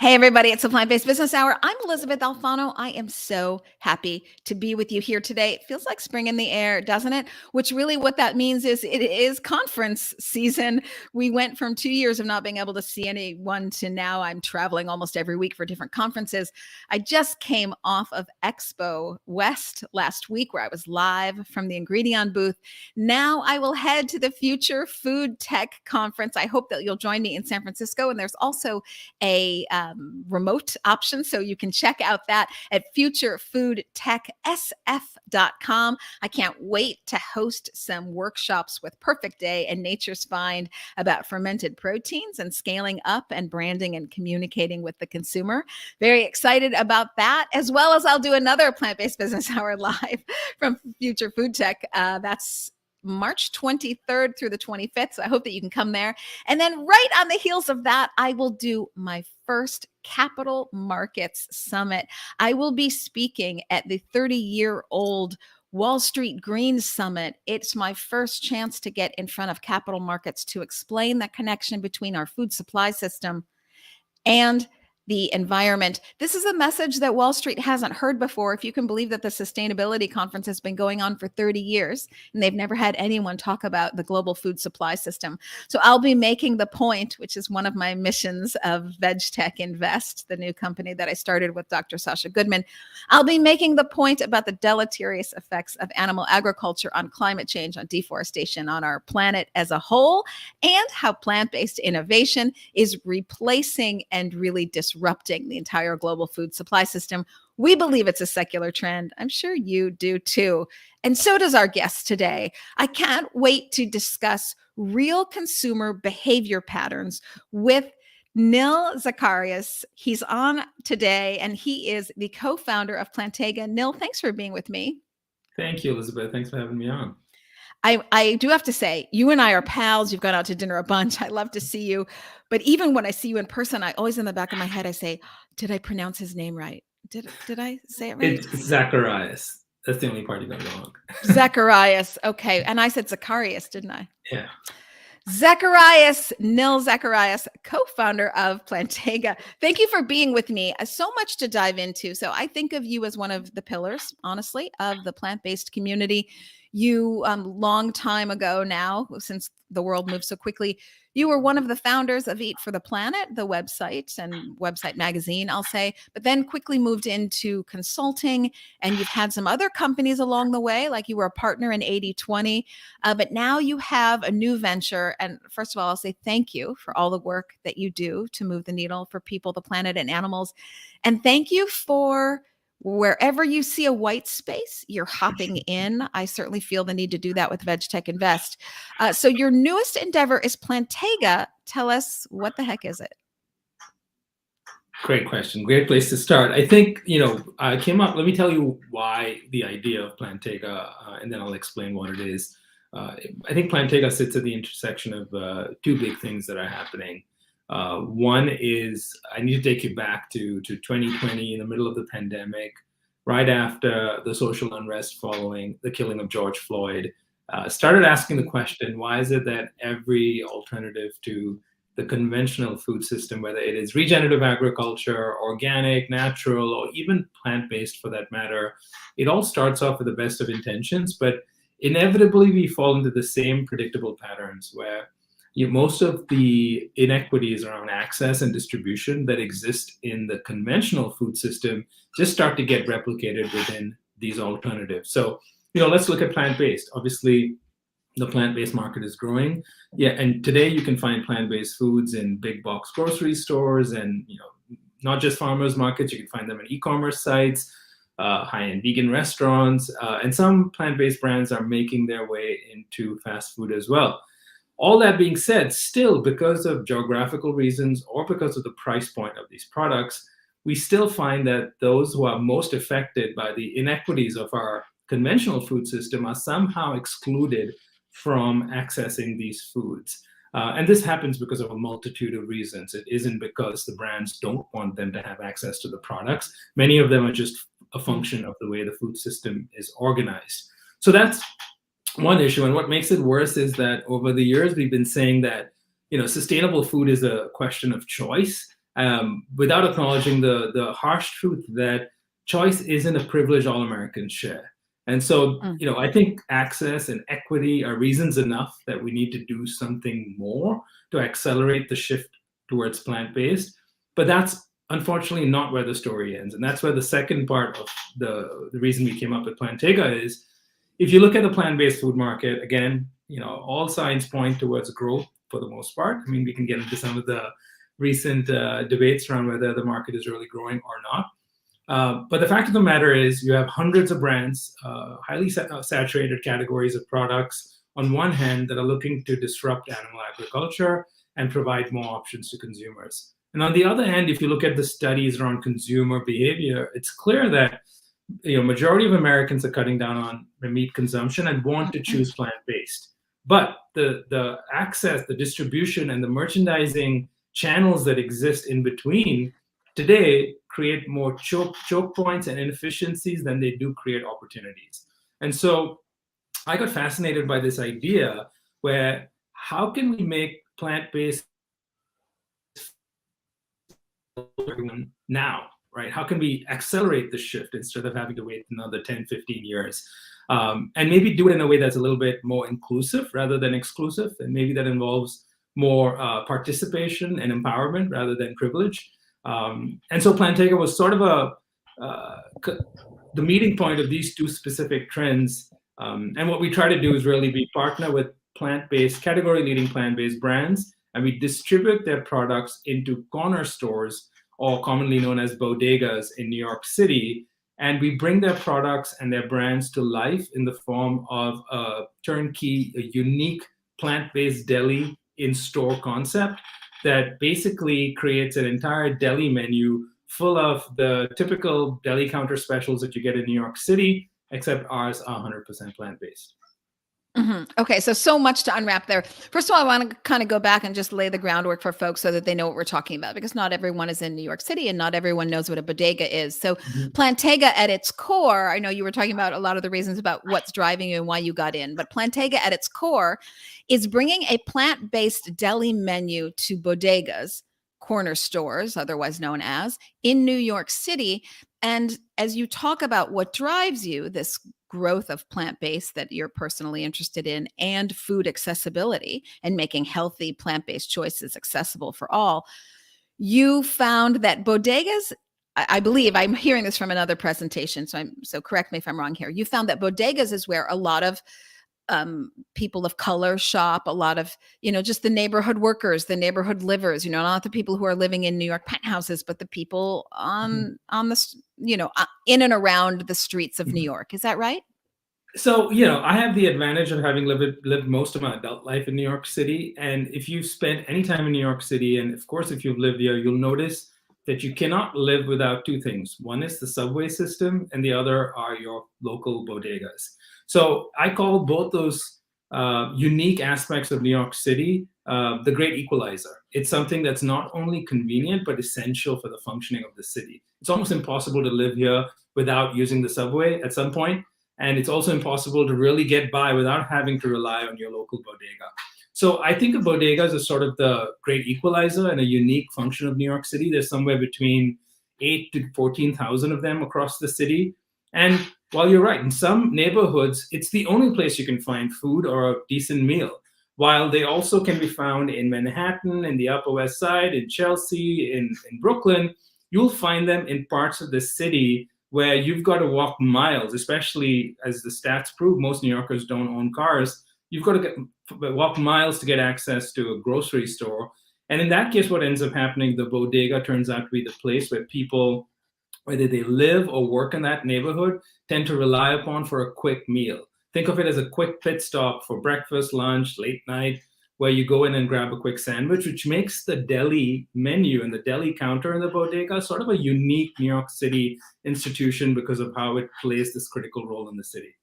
Hey, everybody, it's the Plant-Based Business Hour. I'm Elysabeth Alfano. I am so happy to be with you here today. It feels like spring in the air, doesn't it? Which really what that means is it is conference season. We went from 2 years of not being able to see anyone to now I'm traveling almost every week for different conferences. I just came off of Expo West last week where I was live from the Ingredient booth. Now I will head to the Future Food Tech Conference. I hope that you'll join me in San Francisco. And there's also a remote option. So you can check out that at futurefoodtechsf.com. I can't wait to host some workshops with Perfect Day and Nature's Find about fermented proteins and scaling up and branding and communicating with the consumer. Very excited about that, as well as I'll do another Plant-Based Business Hour live from Future Food Tech. That's March 23rd through the 25th. So I hope that you can come there. And then right on the heels of that, I will do my first Capital Markets Summit. I will be speaking at the 30-year-old Wall Street Green Summit. It's my first chance to get in front of capital markets to explain the connection between our food supply system and the environment. This is a message that Wall Street hasn't heard before. If you can believe that the sustainability conference has been going on for 30 years and they've never had anyone talk about the global food supply system. So I'll be making the point, which is one of my missions of VegTech Invest, the new company that I started with Dr. Sasha Goodman. I'll be making the point about the deleterious effects of animal agriculture on climate change, on deforestation, on our planet as a whole, and how plant-based innovation is replacing and really disrupting the entire global food supply system. We believe it's a secular trend. I'm sure you do too. And so does our guest today. I can't wait to discuss real consumer behavior patterns with Nil Zacharias. He's on today and he is the co-founder of Plantega. Nil, thanks for being with me. Thank you, Elizabeth. Thanks for having me on. I do have to say, you and I are pals. You've gone out to dinner a bunch. I love to see you. But even when I see you in person, I always in the back of my head, I say, did I pronounce his name right? Did I say it right? It's Zacharias. That's the only part you got wrong. Zacharias. Okay. And I said Zacharias, didn't I? Yeah. Zacharias, Nil Zacharias, co-founder of Plantega. Thank you for being with me. So much to dive into. So I think of you as one of the pillars, honestly, of the plant-based community. You, long time ago now, since the world moved so quickly, you were one of the founders of Eat for the Planet, the website and website magazine, I'll say, but then quickly moved into consulting. And you've had some other companies along the way, like you were a partner in 80/20. But now you have a new venture. And first of all, I'll say thank you for all the work that you do to move the needle for people, the planet, and animals. And thank you for wherever you see a white space, you're hopping in. I certainly feel the need to do that with VegTech Invest. So your newest endeavor is Plantega. Tell us, what the heck is it? Great question. Great place to start. I think, I came up, let me tell you why the idea of Plantega, and then I'll explain what it is. I think Plantega sits at the intersection of two big things that are happening. One is I need to take you back to 2020, in the middle of the pandemic, right after the social unrest following the killing of George Floyd. Started asking the question, why is it that every alternative to the conventional food system, whether it is regenerative agriculture, organic, natural, or even plant-based for that matter, it all starts off with the best of intentions, but inevitably we fall into the same predictable patterns where most of the inequities around access and distribution that exist in the conventional food system just start to get replicated within these alternatives. So, let's look at plant-based. Obviously, the plant-based market is growing. Yeah, and today you can find plant-based foods in big box grocery stores and, not just farmers markets. You can find them in e-commerce sites, high-end vegan restaurants, and some plant-based brands are making their way into fast food as well. All that being said, still, because of geographical reasons or because of the price point of these products, we still find that those who are most affected by the inequities of our conventional food system are somehow excluded from accessing these foods. And this happens because of a multitude of reasons. It isn't because the brands don't want them to have access to the products. Many of them are just a function of the way the food system is organized. So that's one issue. And what makes it worse is that over the years, we've been saying that, sustainable food is a question of choice, without acknowledging the harsh truth that choice isn't a privilege all Americans share. And so, I think access and equity are reasons enough that we need to do something more to accelerate the shift towards plant-based. But that's unfortunately not where the story ends. And that's where the second part of the reason we came up with Plantega is, if you look at the plant-based food market, again, all signs point towards growth for the most part. I mean, we can get into some of the recent debates around whether the market is really growing or not. But the fact of the matter is you have hundreds of brands, highly saturated categories of products on one hand that are looking to disrupt animal agriculture and provide more options to consumers. And on the other hand, if you look at the studies around consumer behavior, it's clear that majority of Americans are cutting down on meat consumption and want to choose plant-based. But the access, the distribution, and the merchandising channels that exist in between today create more choke points and inefficiencies than they do create opportunities. And so I got fascinated by this idea where how can we make plant-based now, right? How can we accelerate the shift instead of having to wait another 10, 15 years? And maybe do it in a way that's a little bit more inclusive rather than exclusive. And maybe that involves more participation and empowerment rather than privilege. And so Plantega was sort of the meeting point of these two specific trends. And what we try to do is really partner with plant-based, category-leading plant-based brands, and we distribute their products into corner stores, or commonly known as bodegas, in New York City. And we bring their products and their brands to life in the form of a turnkey, a unique plant-based deli in-store concept that basically creates an entire deli menu full of the typical deli counter specials that you get in New York City, except ours are 100% plant-based. Okay, so much to unwrap there. First of all, I want to kind of go back and just lay the groundwork for folks so that they know what we're talking about, because not everyone is in New York City and not everyone knows what a bodega is. So Plantega at its core, I know you were talking about a lot of the reasons about what's driving you and why you got in, but Plantega at its core is bringing a plant-based deli menu to bodegas, corner stores, otherwise known as, in New York City. And as you talk about what drives you, this growth of plant-based that you're personally interested in, and food accessibility and making healthy plant-based choices accessible for all, you found that bodegas, I believe I'm hearing this from another presentation, so correct me if I'm wrong here. You found that bodegas is where a lot of people of color shop, a lot of, just the neighborhood workers, the neighborhood livers, not the people who are living in New York penthouses, but the people on the, in and around the streets of New York. Is that right? So, I have the advantage of having lived most of my adult life in New York City. And if you've spent any time in New York City, and of course, if you've lived here, you'll notice that you cannot live without two things. One is the subway system, and the other are your local bodegas. So I call both those unique aspects of New York City the great equalizer. It's something that's not only convenient, but essential for the functioning of the city. It's almost impossible to live here without using the subway at some point. And it's also impossible to really get by without having to rely on your local bodega. So I think of bodegas as sort of the great equalizer and a unique function of New York City. There's somewhere between 8 to 14,000 of them across the city. And while you're right, in some neighborhoods, it's the only place you can find food or a decent meal. While they also can be found in Manhattan, in the Upper West Side, in Chelsea, in Brooklyn, you'll find them in parts of the city where you've got to walk miles, especially as the stats prove, most New Yorkers don't own cars. You've got to walk miles to get access to a grocery store. And in that case, what ends up happening, the bodega turns out to be the place where people, whether they live or work in that neighborhood, tend to rely upon for a quick meal. Think of it as a quick pit stop for breakfast, lunch, late night, where you go in and grab a quick sandwich, which makes the deli menu and the deli counter in the bodega sort of a unique New York City institution because of how it plays this critical role in the city.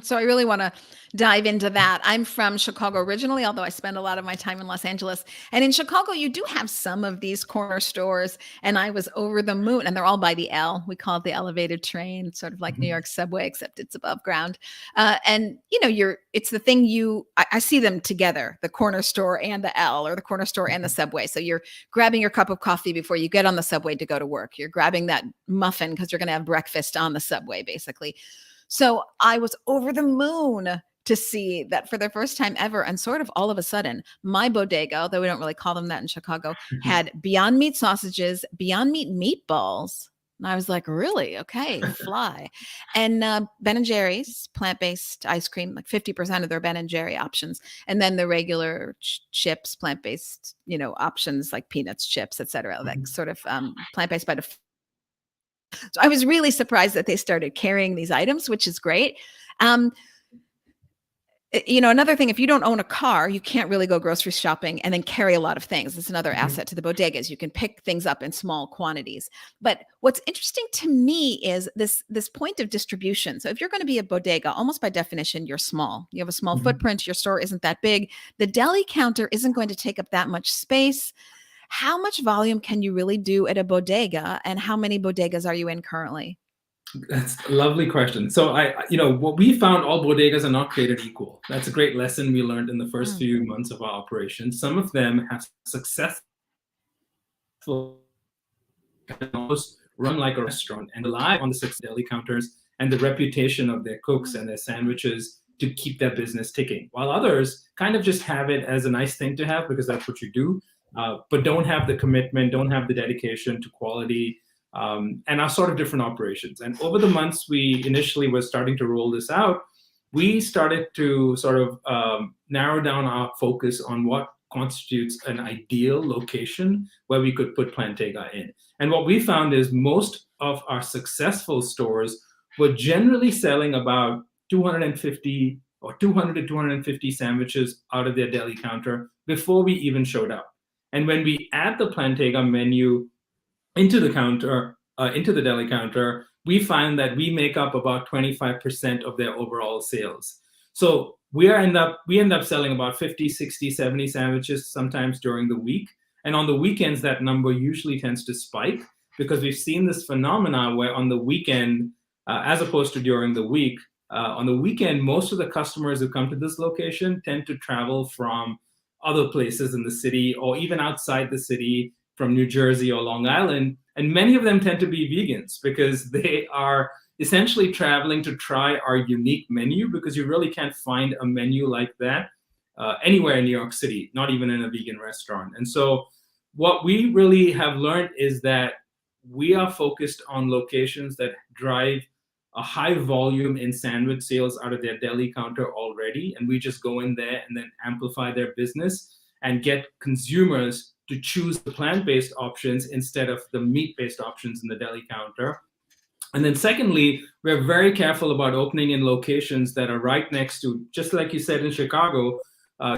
So I really want to dive into that. I'm from Chicago originally, although I spend a lot of my time in Los Angeles. And in Chicago, you do have some of these corner stores. And I was over the moon, and they're all by the L. We call it the elevated train. It's sort of like New York subway, except it's above ground. And it's the thing I see them together, the corner store and the L, or the corner store and the subway. So you're grabbing your cup of coffee before you get on the subway to go to work. You're grabbing that muffin because you're going to have breakfast on the subway, basically. So I was over the moon to see that for the first time ever. And sort of all of a sudden, my bodega, although we don't really call them that in Chicago, had Beyond Meat sausages, Beyond Meat meatballs. And I was like, really? Okay, fly. And Ben & Jerry's, plant-based ice cream, like 50% of their Ben & Jerry options. And then the regular chips, plant-based, options like peanuts, chips, et cetera, like sort of plant-based by default. So I was really surprised that they started carrying these items, which is great. Another thing, if you don't own a car, you can't really go grocery shopping and then carry a lot of things. It's another asset to the bodegas. You can pick things up in small quantities. But what's interesting to me is this point of distribution. So if you're going to be a bodega, almost by definition, you're small. You have a small footprint. Your store isn't that big. The deli counter isn't going to take up that much space. How much volume can you really do at a bodega, and how many bodegas are you in currently? That's a lovely question. So what we found, all bodegas are not created equal. That's a great lesson we learned in the first few months of our operation. Some of them have successful run like a restaurant and rely on the 6 deli counters and the reputation of their cooks and their sandwiches to keep their business ticking, while others kind of just have it as a nice thing to have because that's what you do. But don't have the commitment, don't have the dedication to quality, and are sort of different operations. And over the months we initially were starting to roll this out, we started to sort of narrow down our focus on what constitutes an ideal location where we could put Plantega in. And what we found is most of our successful stores were generally selling about 250 or 200 to 250 sandwiches out of their deli counter before we even showed up. And when we add the Plantega menu into the counter, into the deli counter, we find that we make up about 25% of their overall sales. So we end up selling about 50, 60, 70 sandwiches sometimes during the week. And on the weekends, that number usually tends to spike because we've seen this phenomena where on the weekend, as opposed to during the week, on the weekend, most of the customers who come to this location tend to travel from other places in the city or even outside the city, from New Jersey or Long Island. And many of them tend to be vegans because they are essentially traveling to try our unique menu, because you really can't find a menu like that anywhere in New York City, not even in a vegan restaurant. And so what we really have learned is that we are focused on locations that drive a high volume in sandwich sales out of their deli counter already. And we just go in there and then amplify their business and get consumers to choose the plant-based options instead of the meat-based options in the deli counter. And then secondly, we're very careful about opening in locations that are right next to, just like you said in Chicago,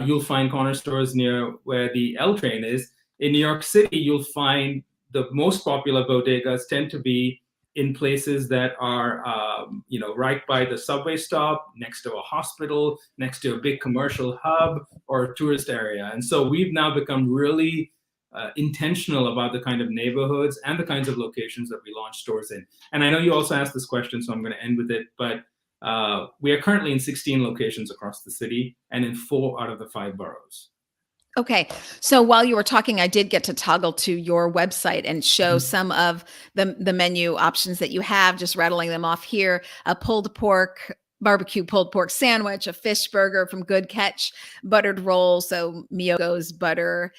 you'll find corner stores near where the L train is. In New York City, you'll find the most popular bodegas tend to be in places that are, right by the subway stop, next to a hospital, next to a big commercial hub or a tourist area. And so we've now become really intentional about the kind of neighborhoods and the kinds of locations that we launch stores in. And I know you also asked this question, so I'm going to end with it, but we are currently in 16 locations across the city and in 4 out of the 5 boroughs. Okay. So while you were talking, I did get to toggle to your website and show some of the menu options that you have, just rattling them off here. A barbecue pulled pork sandwich, a fish burger from Good Catch, buttered roll, so Miyoko's butter,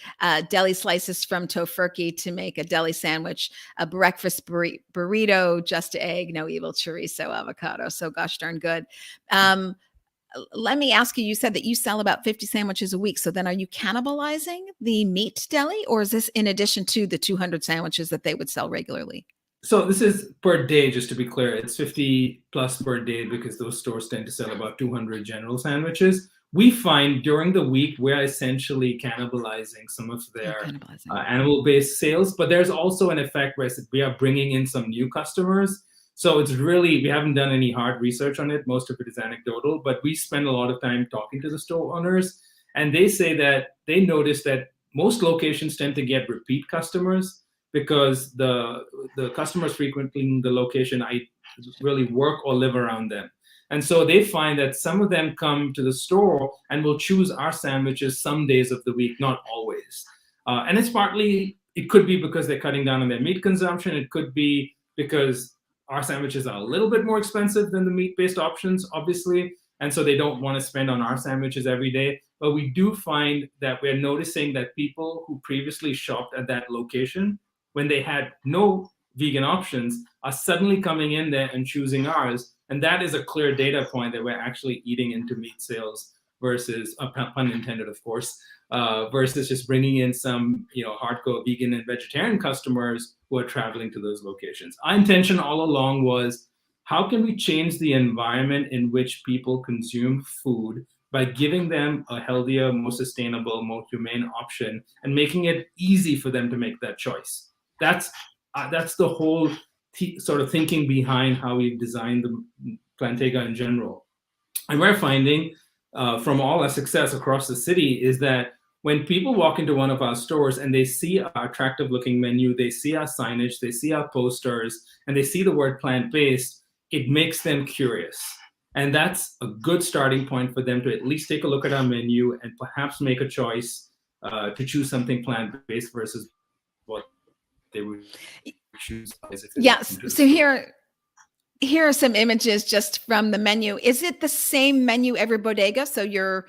deli slices from Tofurkey to make a deli sandwich, a breakfast burrito, just egg, no evil chorizo, avocado. So gosh darn good. Let me ask you, you said that you sell about 50 sandwiches a week. So then are you cannibalizing the meat deli, or is this in addition to the 200 sandwiches that they would sell regularly? So this is per day, just to be clear. It's 50 plus per day because those stores tend to sell about 200 general sandwiches. We find during the week, we're essentially cannibalizing some of their animal-based sales, but there's also an effect where we are bringing in some new customers. So it's really, we haven't done any hard research on it. Most of it is anecdotal, but we spend a lot of time talking to the store owners, and they say that they notice that most locations tend to get repeat customers because the customers frequenting the location I really work or live around them. And so they find that some of them come to the store and will choose our sandwiches some days of the week, not always. And it's partly, it could be because they're cutting down on their meat consumption. It could be because our sandwiches are a little bit more expensive than the meat-based options, obviously. And so they don't want to spend on our sandwiches every day. But we do find that we're noticing that people who previously shopped at that location, when they had no vegan options, are suddenly coming in there and choosing ours. And that is a clear data point that we're actually eating into meat sales versus, pun intended, of course, versus just bringing in some, hardcore vegan and vegetarian customers who are traveling to those locations. Our intention all along was, how can we change the environment in which people consume food by giving them a healthier, more sustainable, more humane option and making it easy for them to make that choice? That's the whole sort of thinking behind how we've designed the Plantega in general. And we're finding from all our success across the city is that when people walk into one of our stores and they see our attractive looking menu, they see our signage, they see our posters, and they see the word plant-based, it makes them curious. And that's a good starting point for them to at least take a look at our menu and perhaps make a choice to choose something plant-based versus what they would choose. Yes. So here are some images just from the menu. Is it the same menu every bodega? So you're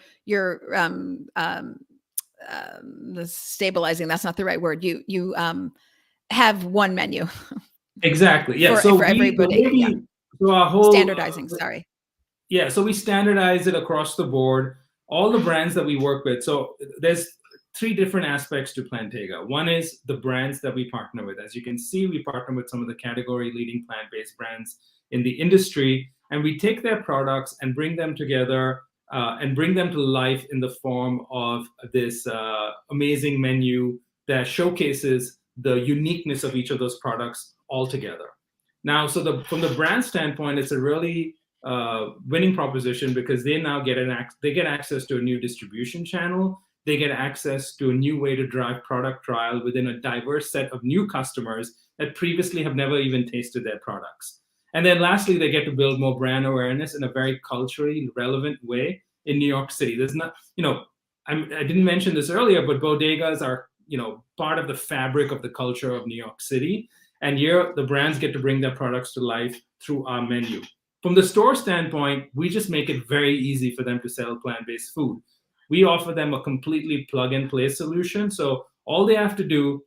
stabilizing, that's not the right word. You have one menu. Exactly. Yeah. For every bodega. Yeah. So our whole standardizing. Sorry. Yeah. So we standardize it across the board. All the brands that we work with. So there's three different aspects to Plantega. One is the brands that we partner with. As you can see, we partner with some of the category leading plant-based brands in the industry, and we take their products and bring them together and bring them to life in the form of this amazing menu that showcases the uniqueness of each of those products all together. Now, so from the brand standpoint, it's a really winning proposition because they now get access to a new distribution channel. They get access to a new way to drive product trial within a diverse set of new customers that previously have never even tasted their products. And then lastly, they get to build more brand awareness in a very culturally relevant way in New York City. There's not, I didn't mention this earlier, but bodegas are, part of the fabric of the culture of New York City. And here the brands get to bring their products to life through our menu. From the store standpoint, we just make it very easy for them to sell plant-based food. We offer them a completely plug-and-play solution. So all they have to do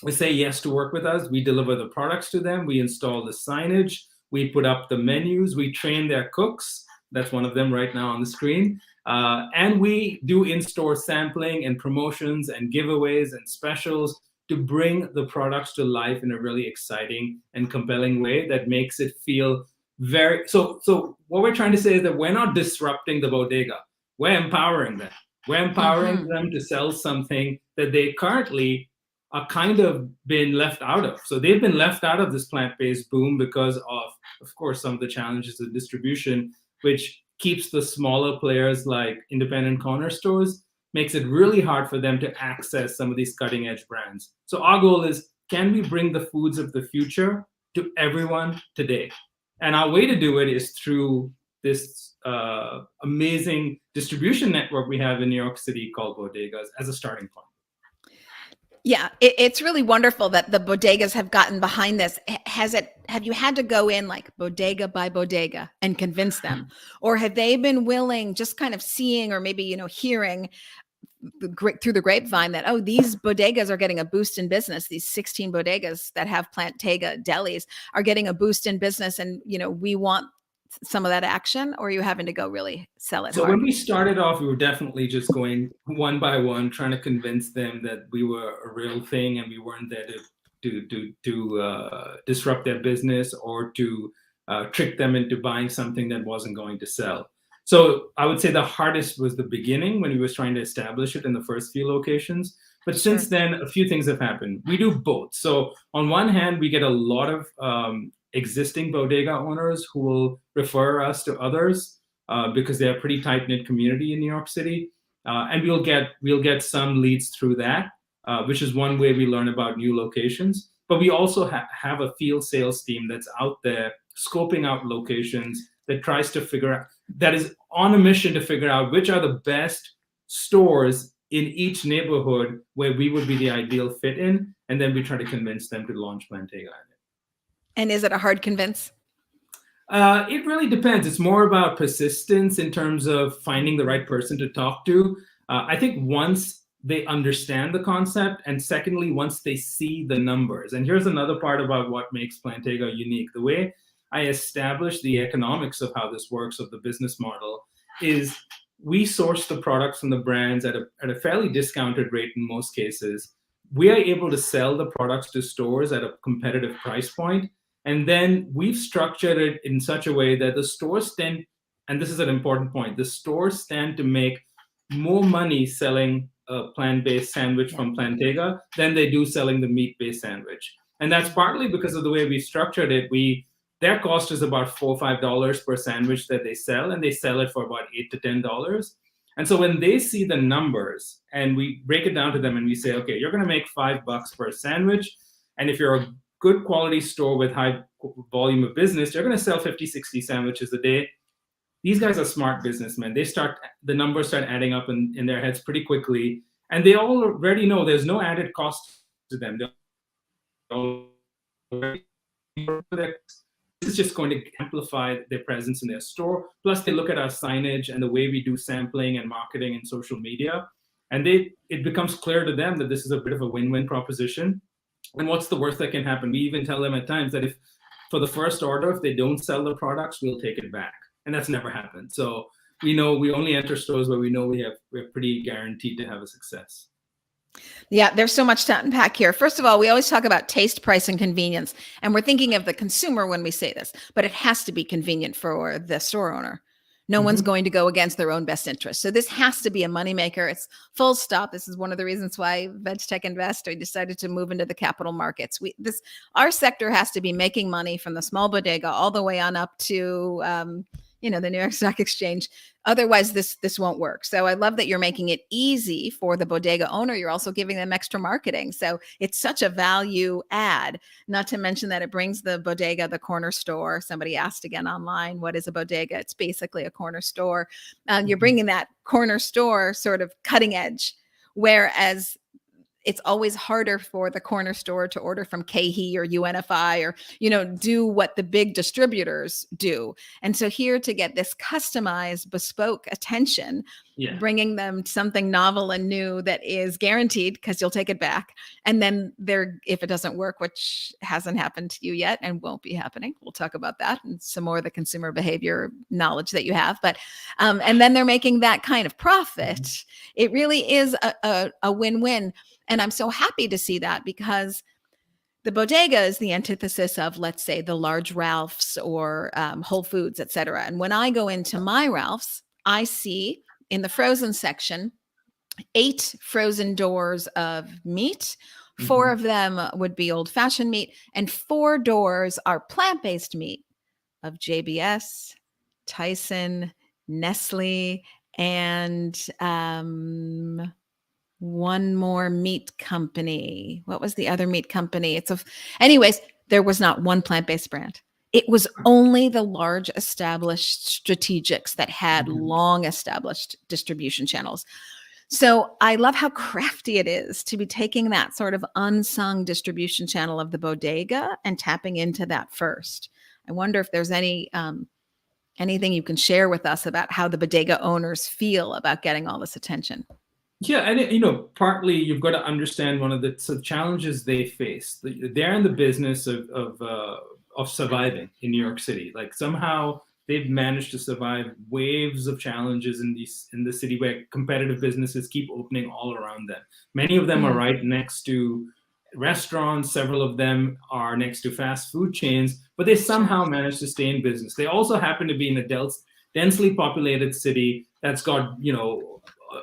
is say yes to work with us. We deliver the products to them. We install the signage. We put up the menus. We train their cooks. That's one of them right now on the screen. And we do in-store sampling and promotions and giveaways and specials to bring the products to life in a really exciting and compelling way that makes it feel very... So what we're trying to say is that we're not disrupting the bodega. We're empowering them. We're empowering them to sell something that they currently are kind of been left out of. So they've been left out of this plant-based boom because of course, some of the challenges of distribution, which keeps the smaller players like independent corner stores, makes it really hard for them to access some of these cutting-edge brands. So our goal is, can we bring the foods of the future to everyone today? And our way to do it is through this amazing distribution network we have in New York City called Bodegas as a starting point. Yeah, it's really wonderful that the bodegas have gotten behind this. Have you had to go in like bodega by bodega and convince them? Or have they been willing, just kind of seeing or maybe, hearing through the grapevine that, oh, these bodegas are getting a boost in business. These 16 bodegas that have Plantega delis are getting a boost in business, and we want some of that action? Or are you having to go really sell it So hard? when we started off, we were definitely just going one by one, trying to convince them that we were a real thing and we weren't there to disrupt their business or to trick them into buying something that wasn't going to sell. So I would say the hardest was the beginning when we were trying to establish it in the first few locations. But since then, a few things have happened. We do both. So on one hand, we get a lot of existing bodega owners who will refer us to others because they're a pretty tight-knit community in New York City. And we'll get some leads through that, which is one way we learn about new locations. But we also have a field sales team that's out there scoping out locations, that tries to figure out, that is on a mission to figure out which are the best stores in each neighborhood where we would be the ideal fit in. And then we try to convince them to launch Plantega in it. And is it a hard convince? It really depends. It's more about persistence in terms of finding the right person to talk to. I think once they understand the concept, and secondly, once they see the numbers. And here's another part about what makes Plantega unique. The way I established the economics of how this works, of the business model, is we source the products from the brands at a fairly discounted rate in most cases. We are able to sell the products to stores at a competitive price point. And then we've structured it in such a way that the stores tend, and this is an important point, the stores tend to make more money selling a plant-based sandwich from Plantega than they do selling the meat-based sandwich. And that's partly because of the way we structured it. Their cost is about $4 or $5 per sandwich that they sell, and they sell it for about $8 to $10. And so when they see the numbers, and we break it down to them and we say, okay, you're going to make $5 per sandwich. And if you're a good quality store with high volume of business, you're going to sell 50, 60 sandwiches a day. These guys are smart businessmen. The numbers start adding up in their heads pretty quickly. And they already know there's no added cost to them. This is just going to amplify their presence in their store. Plus, they look at our signage and the way we do sampling and marketing and social media. And it becomes clear to them that this is a bit of a win-win proposition. And what's the worst that can happen? We even tell them at times that if for the first order, if they don't sell the products, we'll take it back. And that's never happened. So we know we only enter stores where we know we're pretty guaranteed to have a success. Yeah, there's so much to unpack here. First of all, we always talk about taste, price, and convenience. And we're thinking of the consumer when we say this, but it has to be convenient for the store owner. No one's going to go against their own best interest. So this has to be a moneymaker. It's full stop. This is one of the reasons why VegTech Invest decided to move into the capital markets. Our sector has to be making money from the small bodega all the way on up to the New York Stock Exchange. Otherwise, this won't work. So I love that you're making it easy for the bodega owner. You're also giving them extra marketing. So it's such a value add, not to mention that it brings the bodega, the corner store. Somebody asked again online, what is a bodega? It's basically a corner store. You're bringing that corner store sort of cutting edge, whereas it's always harder for the corner store to order from KeHE or UNFI or, do what the big distributors do. And so here to get this customized, bespoke attention, bringing them something novel and new that is guaranteed because you'll take it back. And then if it doesn't work, which hasn't happened to you yet and won't be happening, we'll talk about that and some more of the consumer behavior knowledge that you have. But and then they're making that kind of profit. It really is a win-win. And I'm so happy to see that because the bodega is the antithesis of, let's say, the large Ralph's or Whole Foods, et cetera. And when I go into my Ralph's, I see in the frozen section 8 frozen doors of meat. 4 of them would be old-fashioned meat, and 4 doors are plant-based meat of JBS, Tyson, Nestle, and one more meat company. What was the other meat company? Anyways, there was not one plant-based brand. It was only the large established strategics that had long established distribution channels. So I love how crafty it is to be taking that sort of unsung distribution channel of the bodega and tapping into that first. I wonder if there's anything you can share with us about how the bodega owners feel about getting all this attention. Yeah, and partly you've got to understand one of the challenges they face. They're in the business of surviving in New York City. Like somehow they've managed to survive waves of challenges in the city where competitive businesses keep opening all around them. Many of them are right next to restaurants. Several of them are next to fast food chains, but they somehow manage to stay in business. They also happen to be in a densely populated city that's got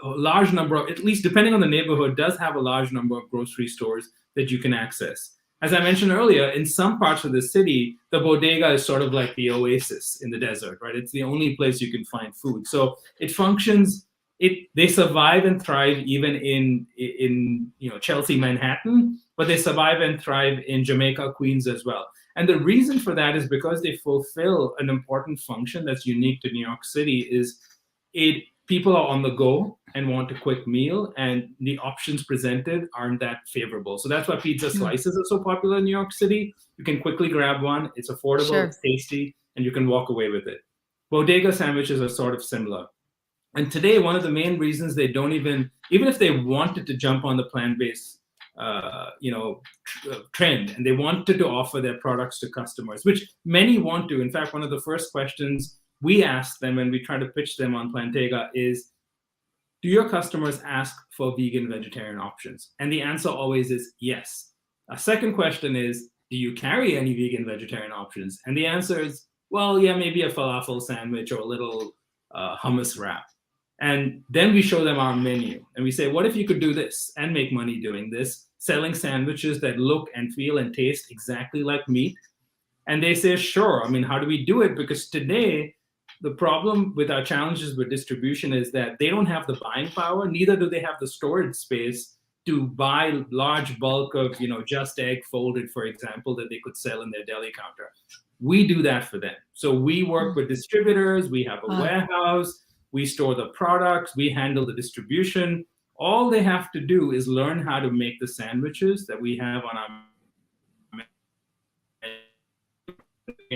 a large number of, at least depending on the neighborhood, does have a large number of grocery stores that you can access. As I mentioned earlier, in some parts of the city, the bodega is sort of like the oasis in the desert, right? It's the only place you can find food. So it functions. They survive and thrive even in Chelsea, Manhattan, but they survive and thrive in Jamaica, Queens as well. And the reason for that is because they fulfill an important function that's unique to New York City. Is it people are on the go and want a quick meal, and the options presented aren't that favorable. So that's why pizza slices are so popular in New York City. You can quickly grab one, it's affordable, Sure. It's tasty, and you can walk away with it. Bodega sandwiches are sort of similar. And today, one of the main reasons they don't even if they wanted to jump on the plant-based trend, and they wanted to offer their products to customers, which many want to. In fact, one of the first questions we ask them when we try to pitch them on Plantega is, do your customers ask for vegan, vegetarian options? And the answer always is yes. A second question is, do you carry any vegan, vegetarian options? And the answer is, well, yeah, maybe a falafel sandwich or a little hummus wrap. And then we show them our menu and we say, what if you could do this and make money doing this, selling sandwiches that look and feel and taste exactly like meat? And they say, sure. I mean, how do we do it? Because today, the problem with our challenges with distribution is that they don't have the buying power, neither do they have the storage space to buy large bulk of, Just Egg folded, for example, that they could sell in their deli counter. We do that for them. So we work with distributors, we have a warehouse, we store the products, we handle the distribution. All they have to do is learn how to make the sandwiches that we have on our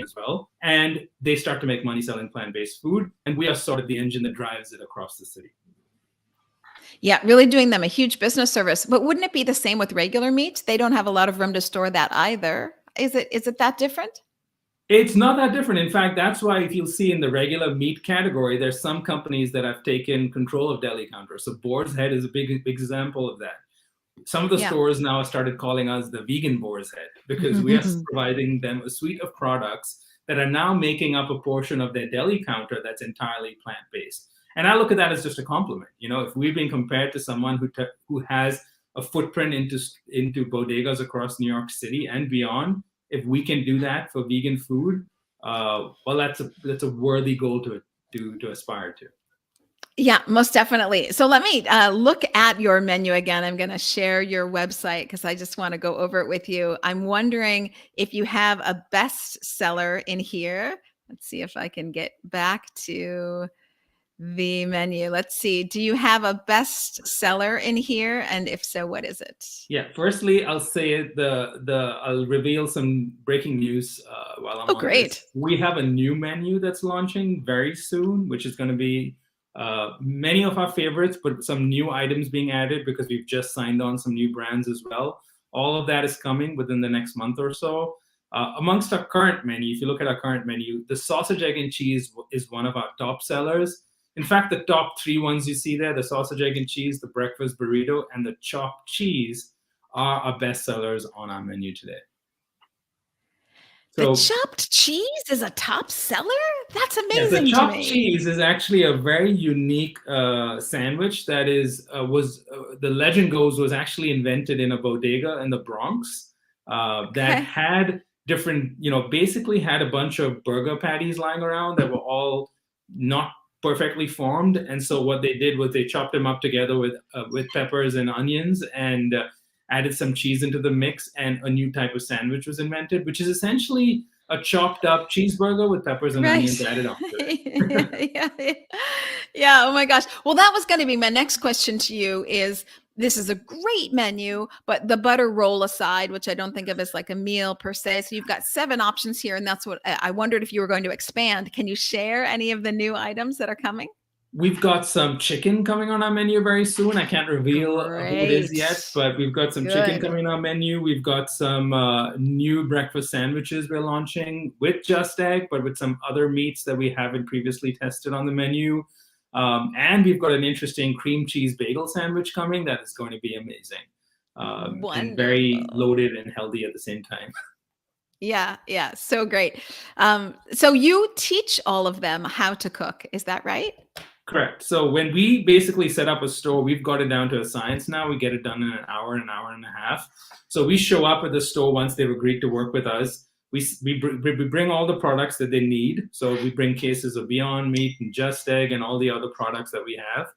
as well, and they start to make money selling plant-based food, and we are sort of the engine that drives it across the city. Yeah, really doing them a huge business service. But wouldn't it be the same with regular meat? They don't have a lot of room to store that either. Is it that different? It's not that different. In fact, that's why if you'll see in the regular meat category, there's some companies that have taken control of deli counters. So Boar's Head is a big example of that. Some of the stores now started calling us the vegan Boar's Head because we are providing them a suite of products that are now making up a portion of their deli counter that's entirely plant-based. And I look at that as just a compliment. If we've been compared to someone who has a footprint into bodegas across New York City and beyond, if we can do that for vegan food, well, that's a worthy goal to aspire to. Yeah, most definitely. So let me look at your menu again. I'm going to share your website because I just want to go over it with you. I'm wondering if you have a best seller in here. Let's see if I can get back to the menu. Let's see. Do you have a best seller in here? And if so, what is it? Yeah. Firstly, I'll say I'll reveal some breaking news while I'm on great. this. We have a new menu that's launching very soon, which is going to be many of our favorites, but some new items being added because we've just signed on some new brands as well. All of that is coming within the next month or so. Amongst our current menu, if you look at our current menu, the sausage, egg, and cheese is one of our top sellers. In fact, the top three ones you see there, the sausage, egg, and cheese, the breakfast burrito, and the chopped cheese are our best sellers on our menu today. The chopped cheese is a top seller? That's amazing to me. The chopped cheese is actually a very unique sandwich that the legend goes was actually invented in a bodega in the Bronx that had different, basically had a bunch of burger patties lying around that were all not perfectly formed. And so what they did was they chopped them up together with peppers and onions and added some cheese into the mix, and a new type of sandwich was invented, which is essentially a chopped up cheeseburger with peppers and onions added onto it. Yeah. Oh my gosh. Well, that was going to be my next question to you is, this is a great menu, but the butter roll aside, which I don't think of as like a meal per se. So you've got 7 options here. And that's what I wondered if you were going to expand. Can you share any of the new items that are coming? We've got some chicken coming on our menu very soon. I can't reveal who it is yet, but we've got some chicken coming on our menu. We've got some new breakfast sandwiches we're launching with Just Egg, but with some other meats that we haven't previously tested on the menu. And we've got an interesting cream cheese bagel sandwich coming that is going to be amazing and very loaded and healthy at the same time. Yeah. So great. So you teach all of them how to cook. Is that right? Correct. So when we basically set up a store, we've got it down to a science now. We get it done in an hour and a half. So we show up at the store once they've agreed to work with us. We bring all the products that they need. So we bring cases of Beyond Meat and Just Egg and all the other products that we have.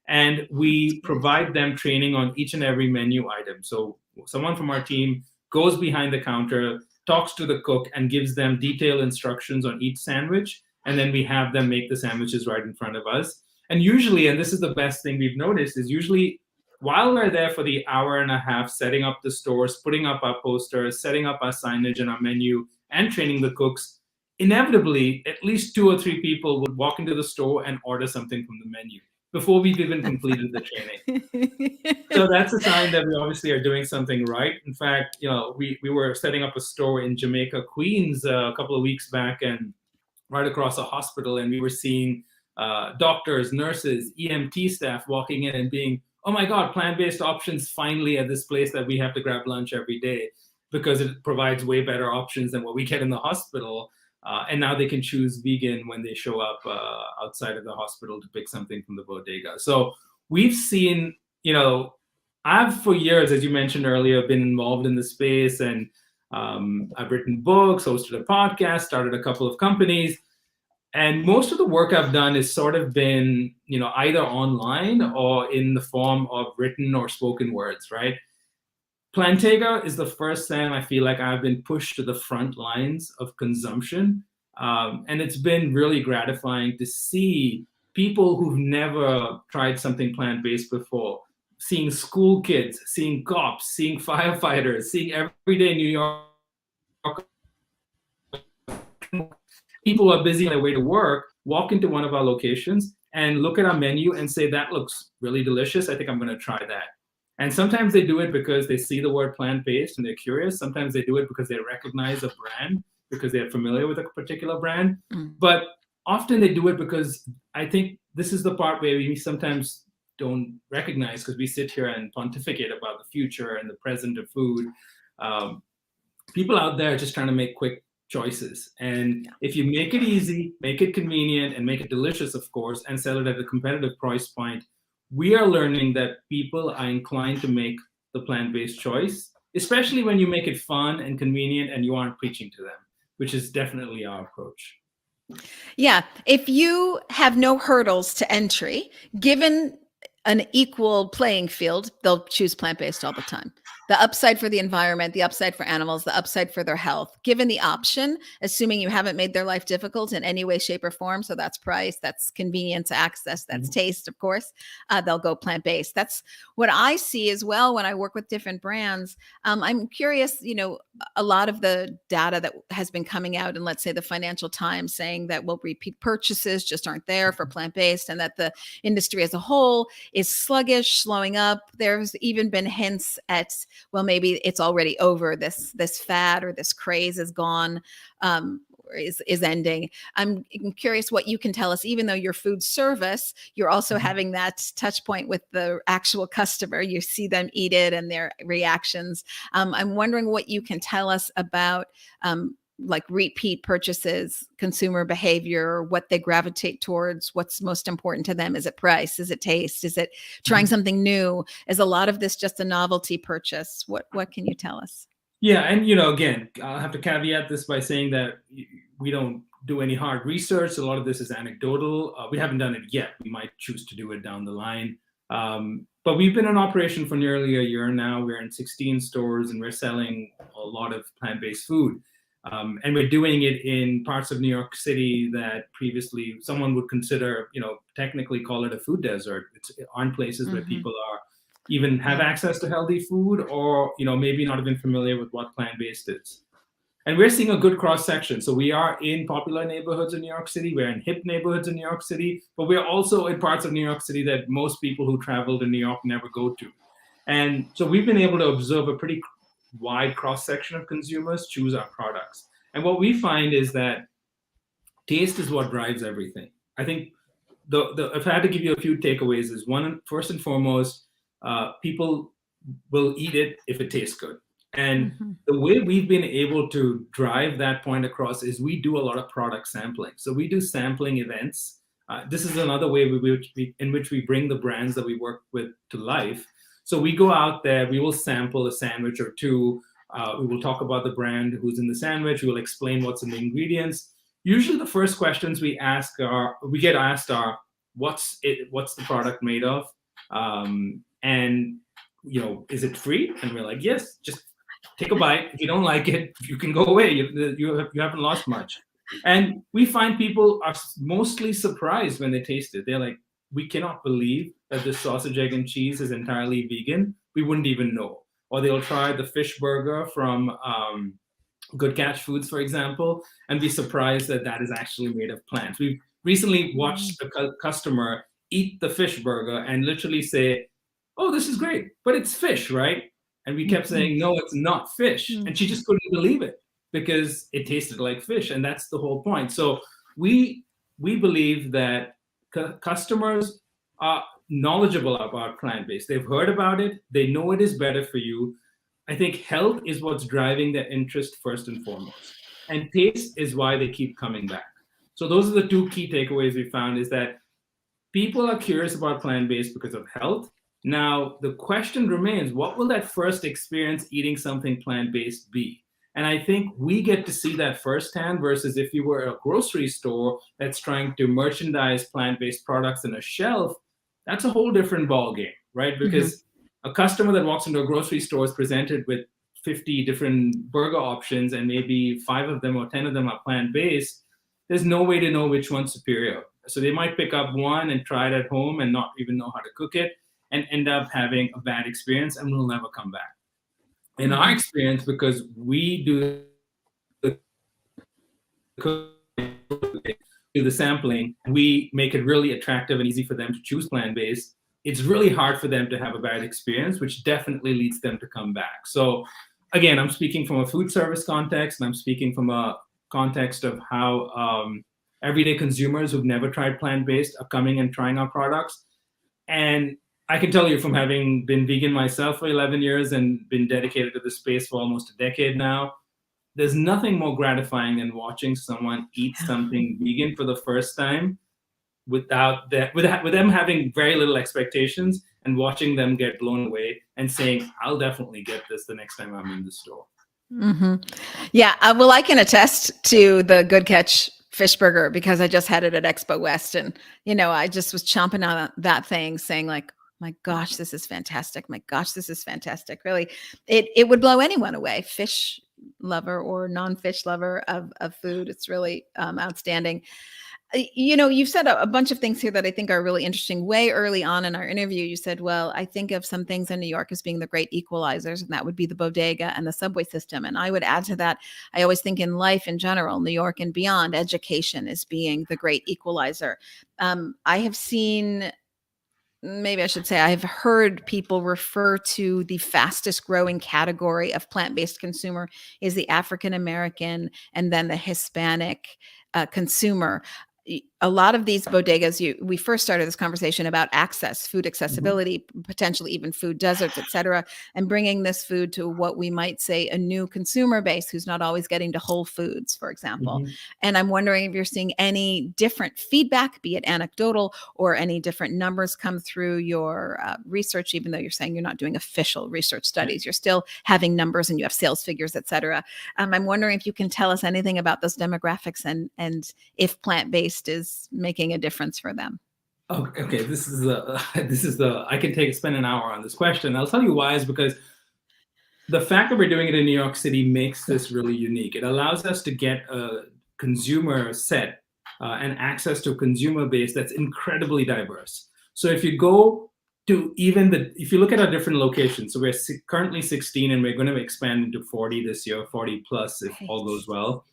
And we provide them training on each and every menu item. So someone from our team goes behind the counter, talks to the cook, and gives them detailed instructions on each sandwich. And then we have them make the sandwiches right in front of us. And usually, and this is the best thing we've noticed, is usually while we're there for the hour and a half, setting up the stores, putting up our posters, setting up our signage and our menu, and training the cooks, inevitably, at least 2 or 3 people would walk into the store and order something from the menu before we've even completed the training. So that's a sign that we obviously are doing something right. In fact, we were setting up a store in Jamaica, Queens, a couple of weeks back, and right across a hospital, and we were seeing doctors, nurses, EMT staff walking in and being, oh my God, plant-based options finally at this place that we have to grab lunch every day, because it provides way better options than what we get in the hospital. And now they can choose vegan when they show up outside of the hospital to pick something from the bodega. So we've seen, I've for years, as you mentioned earlier, been involved in the space, and I've written books, hosted a podcast, started a couple of companies. And most of the work I've done has sort of been, either online or in the form of written or spoken words, right? Plantega is the first time I feel like I've been pushed to the front lines of consumption. And it's been really gratifying to see people who've never tried something plant-based before, seeing school kids, seeing cops, seeing firefighters, seeing everyday New York people who are busy on their way to work, walk into one of our locations and look at our menu and say, that looks really delicious. I think I'm going to try that. And sometimes they do it because they see the word plant-based and they're curious. Sometimes they do it because they recognize a brand, because they're familiar with a particular brand. But often they do it because I think this is the part where we sometimes don't recognize, because we sit here and pontificate about the future and the present of food. People out there are just trying to make quick choices. And if you make it easy, make it convenient, and make it delicious, of course, and sell it at a competitive price point, we are learning that people are inclined to make the plant-based choice, especially when you make it fun and convenient and you aren't preaching to them, which is definitely our approach. Yeah. If you have no hurdles to entry, given an equal playing field, they'll choose plant-based all the time. The upside for the environment, the upside for animals, the upside for their health, given the option, assuming you haven't made their life difficult in any way, shape, or form. So that's price, that's convenience, access, that's taste, of course. They'll go plant-based. That's what I see as well when I work with different brands. I'm curious, a lot of the data that has been coming out in, let's say, the Financial Times, saying that, well, repeat purchases just aren't there for plant-based, and that the industry as a whole is sluggish, slowing up. There's even been hints at, well, maybe it's already over. This fad or this craze is gone, is ending. I'm curious what you can tell us. Even though you're food service, you're also having that touch point with the actual customer. You see them eat it and their reactions. I'm wondering what you can tell us about like repeat purchases, consumer behavior, what they gravitate towards, what's most important to them. Is it price? Is it taste? Is it trying something new? Is a lot of this just a novelty purchase? What can you tell us? Yeah. And, again, I'll have to caveat this by saying that we don't do any hard research. A lot of this is anecdotal. We haven't done it yet. We might choose to do it down the line. But we've been in operation for nearly a year now. We're in 16 stores and we're selling a lot of plant-based food. And we're doing it in parts of New York City that previously someone would consider, technically call it a food desert. It's on places where people are even have access to healthy food, or, maybe not even familiar with what plant-based is. And we're seeing a good cross section. So we are in popular neighborhoods in New York City. We're in hip neighborhoods in New York City, but we're also in parts of New York City that most people who travel to New York never go to. And so we've been able to observe a pretty wide cross section of consumers choose our products. And what we find is that taste is what drives everything. I think if I had to give you a few takeaways, is one, first and foremost, people will eat it if it tastes good. And the way we've been able to drive that point across is we do a lot of product sampling. So we do sampling events This is another way in which we bring the brands that we work with to life. So we go out there, we will sample a sandwich or two. We will talk about the brand who's in the sandwich. We will explain what's in the ingredients. Usually, the first questions we get asked are, "What's the product made of?" And is it free? And we're like, "Yes, just take a bite. If you don't like it, you can go away. You haven't lost much." And we find people are mostly surprised when they taste it. They're like, "We cannot believe that this sausage, egg, and cheese is entirely vegan. We wouldn't even know." Or they'll try the fish burger from Good Catch Foods, for example, and be surprised that that is actually made of plants. We've recently watched a customer eat the fish burger and literally say, "Oh, this is great, but it's fish, right?" And we kept saying, "No, it's not fish." And she just couldn't believe it because it tasted like fish. And that's the whole point. So we believe that customers are knowledgeable about plant-based. They've heard about it. They know it is better for you. I think health is what's driving their interest first and foremost. And taste is why they keep coming back. So those are the two key takeaways we found, is that people are curious about plant-based because of health. Now, the question remains, what will that first experience eating something plant-based be? And I think we get to see that firsthand, versus if you were a grocery store that's trying to merchandise plant-based products in a shelf, that's a whole different ballgame, right? Because a customer that walks into a grocery store is presented with 50 different burger options, and maybe 5 of them or 10 of them are plant-based. There's no way to know which one's superior. So they might pick up one and try it at home and not even know how to cook it, and end up having a bad experience and will never come back. In our experience, because we do the sampling, we make it really attractive and easy for them to choose plant-based. It's really hard for them to have a bad experience, which definitely leads them to come back. So again, I'm speaking from a food service context, and I'm speaking from a context of how everyday consumers who've never tried plant-based are coming and trying our products. And I can tell you, from having been vegan myself for 11 years and been dedicated to the space for almost a decade now, there's nothing more gratifying than watching someone eat something vegan for the first time with them having very little expectations, and watching them get blown away and saying, "I'll definitely get this the next time I'm in the store." Yeah, well, I can attest to the Good Catch fish burger because I just had it at Expo West, and I just was chomping on that thing, saying like, "My gosh, this is fantastic! My gosh, this is fantastic!" Really, it would blow anyone away, fish lover or non-fish lover of food. It's really outstanding. You've said a bunch of things here that I think are really interesting. Way early on in our interview, you said, "Well, I think of some things in New York as being the great equalizers, and that would be the bodega and the subway system." And I would add to that, I always think in life in general, New York and beyond, education is being the great equalizer. I have seen, maybe I should say, I've heard people refer to the fastest growing category of plant-based consumer is the African American and then the Hispanic consumer. A lot of these bodegas, we first started this conversation about access, food accessibility, potentially even food deserts, et cetera, and bringing this food to what we might say a new consumer base who's not always getting to Whole Foods, for example. And I'm wondering if you're seeing any different feedback, be it anecdotal, or any different numbers come through your research, even though you're saying you're not doing official research studies, you're still having numbers and you have sales figures, et cetera. I'm wondering if you can tell us anything about those demographics and if plant-based is making a difference for them. Okay, this is the I can spend an hour on this question. I'll tell you why. Is because the fact that we're doing it in New York City makes this really unique. It allows us to get a consumer set and access to a consumer base that's incredibly diverse. So if you go to if you look at our different locations, so we're currently 16 and we're going to expand into 40 this year, 40 plus if all goes well.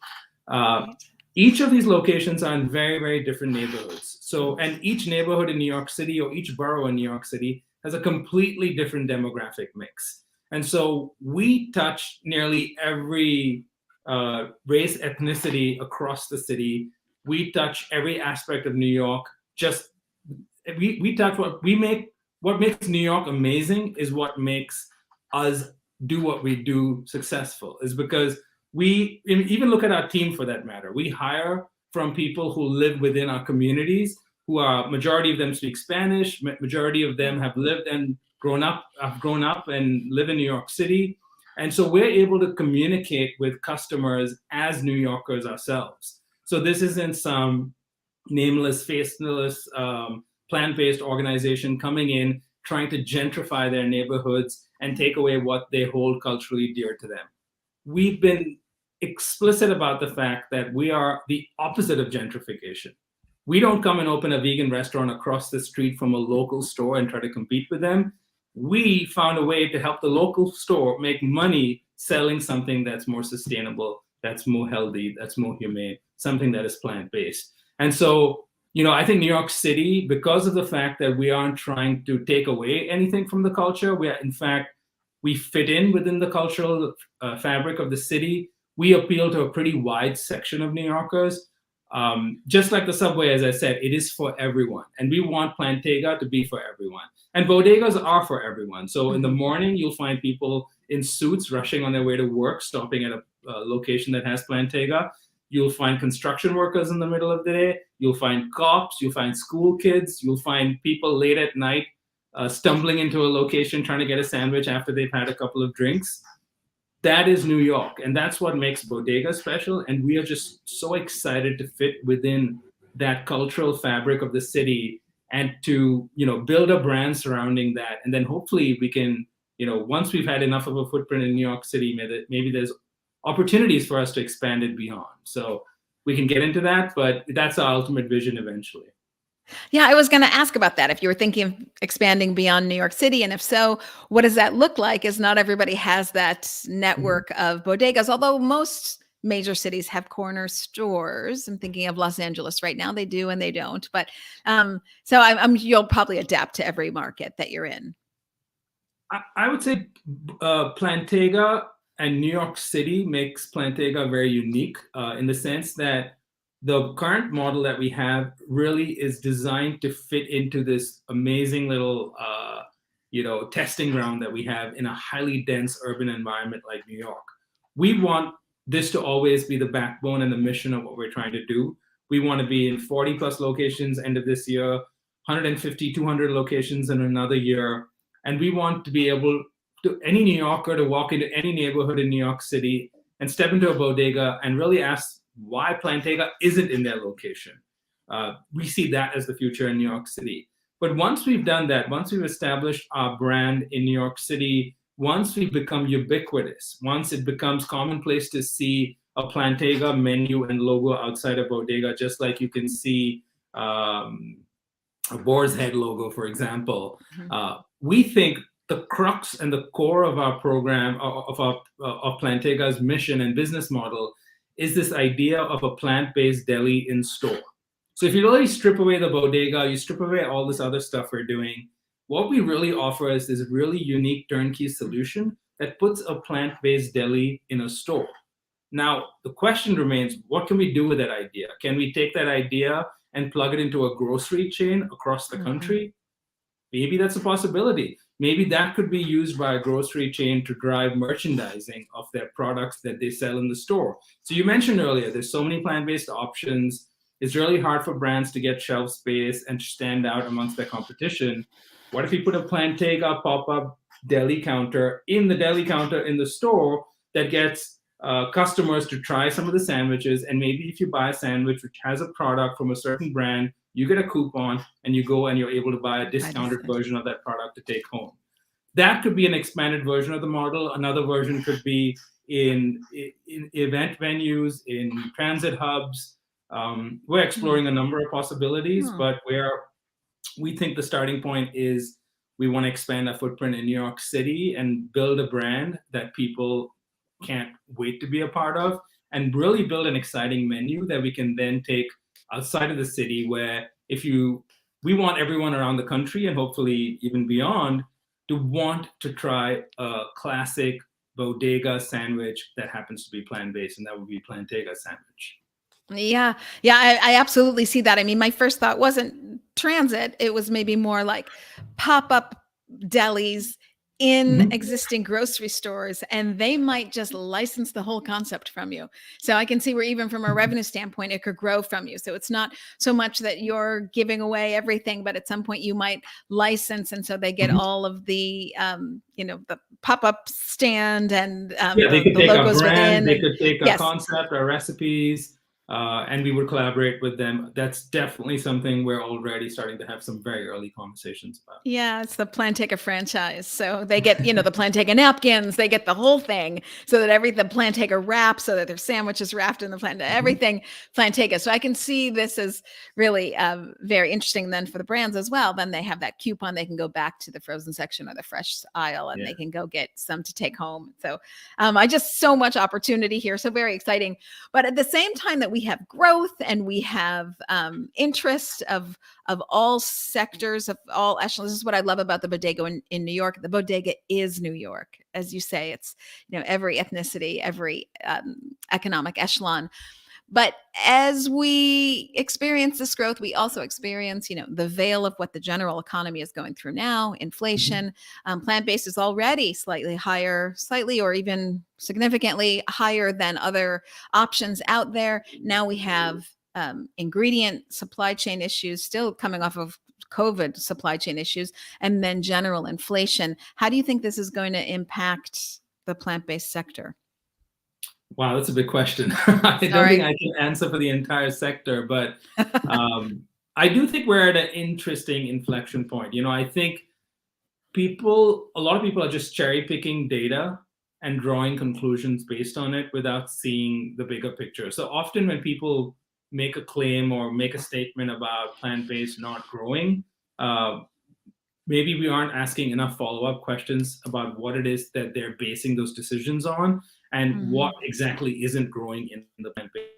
Each of these locations are in very, very different neighborhoods. So, and each neighborhood in New York City or each borough in New York City has a completely different demographic mix. And so we touch nearly every race, ethnicity across the city. We touch every aspect of New York. We touch what makes New York amazing is what makes us do what we do successful, is because we even look at our team for that matter. We hire from people who live within our communities who are, majority of them speak Spanish, majority of them have lived and grown up and live in New York City. And so we're able to communicate with customers as New Yorkers ourselves. So this isn't some nameless, faceless, plant-based organization coming in, trying to gentrify their neighborhoods and take away what they hold culturally dear to them. We've been explicit about the fact that we are the opposite of gentrification. We don't come and open a vegan restaurant across the street from a local store and try to compete with them. We found a way to help the local store make money selling something that's more sustainable, that's more healthy, that's more humane, something that is plant-based. And so, I think New York City, because of the fact that we aren't trying to take away anything from the culture, we fit in within the cultural fabric of the city. We appeal to a pretty wide section of New Yorkers. Just like the subway, as I said, it is for everyone. And we want Plantega to be for everyone. And bodegas are for everyone. So in the morning, you'll find people in suits rushing on their way to work, stopping at a location that has Plantega. You'll find construction workers in the middle of the day. You'll find cops. You'll find school kids. You'll find people late at night stumbling into a location trying to get a sandwich after they've had a couple of drinks. That is New York, and that's what makes Bodega special. And we are just so excited to fit within that cultural fabric of the city and to, build a brand surrounding that. And then hopefully we can, once we've had enough of a footprint in New York City, maybe there's opportunities for us to expand it beyond. So we can get into that, but that's our ultimate vision eventually. Yeah, I was going to ask about that. If you were thinking of expanding beyond New York City, and if so, what does that look like? As not everybody has that network of bodegas, although most major cities have corner stores. I'm thinking of Los Angeles right now. They do and they don't. But so you'll probably adapt to every market that you're in. I would say Plantega and New York City makes Plantega very unique in the sense that the current model that we have really is designed to fit into this amazing little, testing ground that we have in a highly dense urban environment like New York. We want this to always be the backbone and the mission of what we're trying to do. We want to be in 40 plus locations end of this year, 150, 200 locations in another year. And we want to be able to any New Yorker to walk into any neighborhood in New York City and step into a bodega and really ask why Plantega isn't in their location. We see that as the future in New York City. But once we've done that, once we've established our brand in New York City, once we become ubiquitous, once it becomes commonplace to see a Plantega menu and logo outside a bodega, just like you can see a boar's head logo, for example, we think the crux and the core of our program, of Plantega's mission and business model, is this idea of a plant-based deli in store. So if you really strip away the bodega, you strip away all this other stuff we're doing, what we really offer is this really unique turnkey solution that puts a plant-based deli in a store. Now, the question remains, what can we do with that idea? Can we take that idea and plug it into a grocery chain across the country? Maybe that's a possibility. Maybe that could be used by a grocery chain to drive merchandising of their products that they sell in the store. So you mentioned earlier, there's so many plant-based options. It's really hard for brands to get shelf space and to stand out amongst their competition. What if you put a Plantega pop-up deli counter in the store that gets customers to try some of the sandwiches, and maybe if you buy a sandwich which has a product from a certain brand, you get a coupon and you go and you're able to buy a discounted version of that product to take home. That could be an expanded version of the model. Another version could be in event venues, in transit hubs. We're exploring a number of possibilities, but we think the starting point is we want to expand our footprint in New York City and build a brand that people can't wait to be a part of, and really build an exciting menu that we can then take outside of the city, where we want everyone around the country and hopefully even beyond to want to try a classic bodega sandwich that happens to be plant-based, and that would be Plantega sandwich. Yeah. I absolutely see that. I mean, my first thought wasn't transit. It was maybe more like pop-up delis in Mhm. existing grocery stores, and they might just license the whole concept from you. So I can see where even from a revenue standpoint, it could grow from you. So it's not so much that you're giving away everything, but at some point you might license, and so they get Mhm. all of the the pop-up stand and Yeah, they could the take our logos brand, within, they and could take our yes. concept, our recipes, and we would collaborate with them. That's definitely something we're already starting to have some very early conversations about. Yeah, it's the Plantega franchise. So they get, the Plantega napkins, they get the whole thing, so that the Plantega wrap, so that their sandwich is wrapped in the Plantega, everything Plantega. So I can see this as really very interesting. Then for the brands as well, then they have that coupon. They can go back to the frozen section or the fresh aisle, and Yeah. they can go get some to take home. So I just so much opportunity here. So very exciting. But at the same time that we have growth and we have interest of all sectors, of all echelons. This is what I love about the Bodega in New York. The Bodega is New York. As you say, it's every ethnicity, every economic echelon. But as we experience this growth, we also experience, the veil of what the general economy is going through now, inflation. Plant-based is already slightly or even significantly higher than other options out there. Now we have ingredient supply chain issues, still coming off of COVID supply chain issues, and then general inflation. How do you think this is going to impact the plant-based sector? Wow, that's a big question. I don't think Sorry. I can answer for the entire sector, but I do think we're at an interesting inflection point. I think a lot of people are just cherry picking data and drawing conclusions based on it without seeing the bigger picture. So often when people make a claim or make a statement about plant-based not growing, uh, maybe we aren't asking enough follow-up questions about what it is that they're basing those decisions on and what Mhm. exactly isn't growing in the plant-based.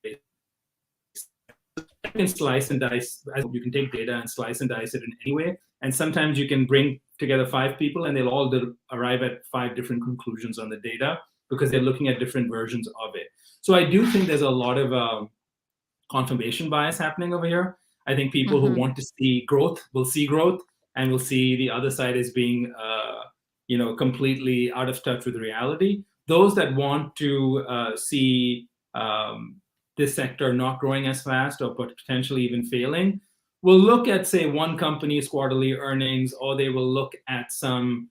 You can slice and dice. You can take data and slice and dice it in any way. And sometimes you can bring together 5 people and they'll all arrive at 5 different conclusions on the data because they're looking at different versions of it. So I do think there's a lot of confirmation bias happening over here. I think people who Mhm. want to see growth will see growth, and will see the other side as being, completely out of touch with reality. Those that want to see this sector not growing as fast or potentially even failing will look at, say, one company's quarterly earnings, or they will look at some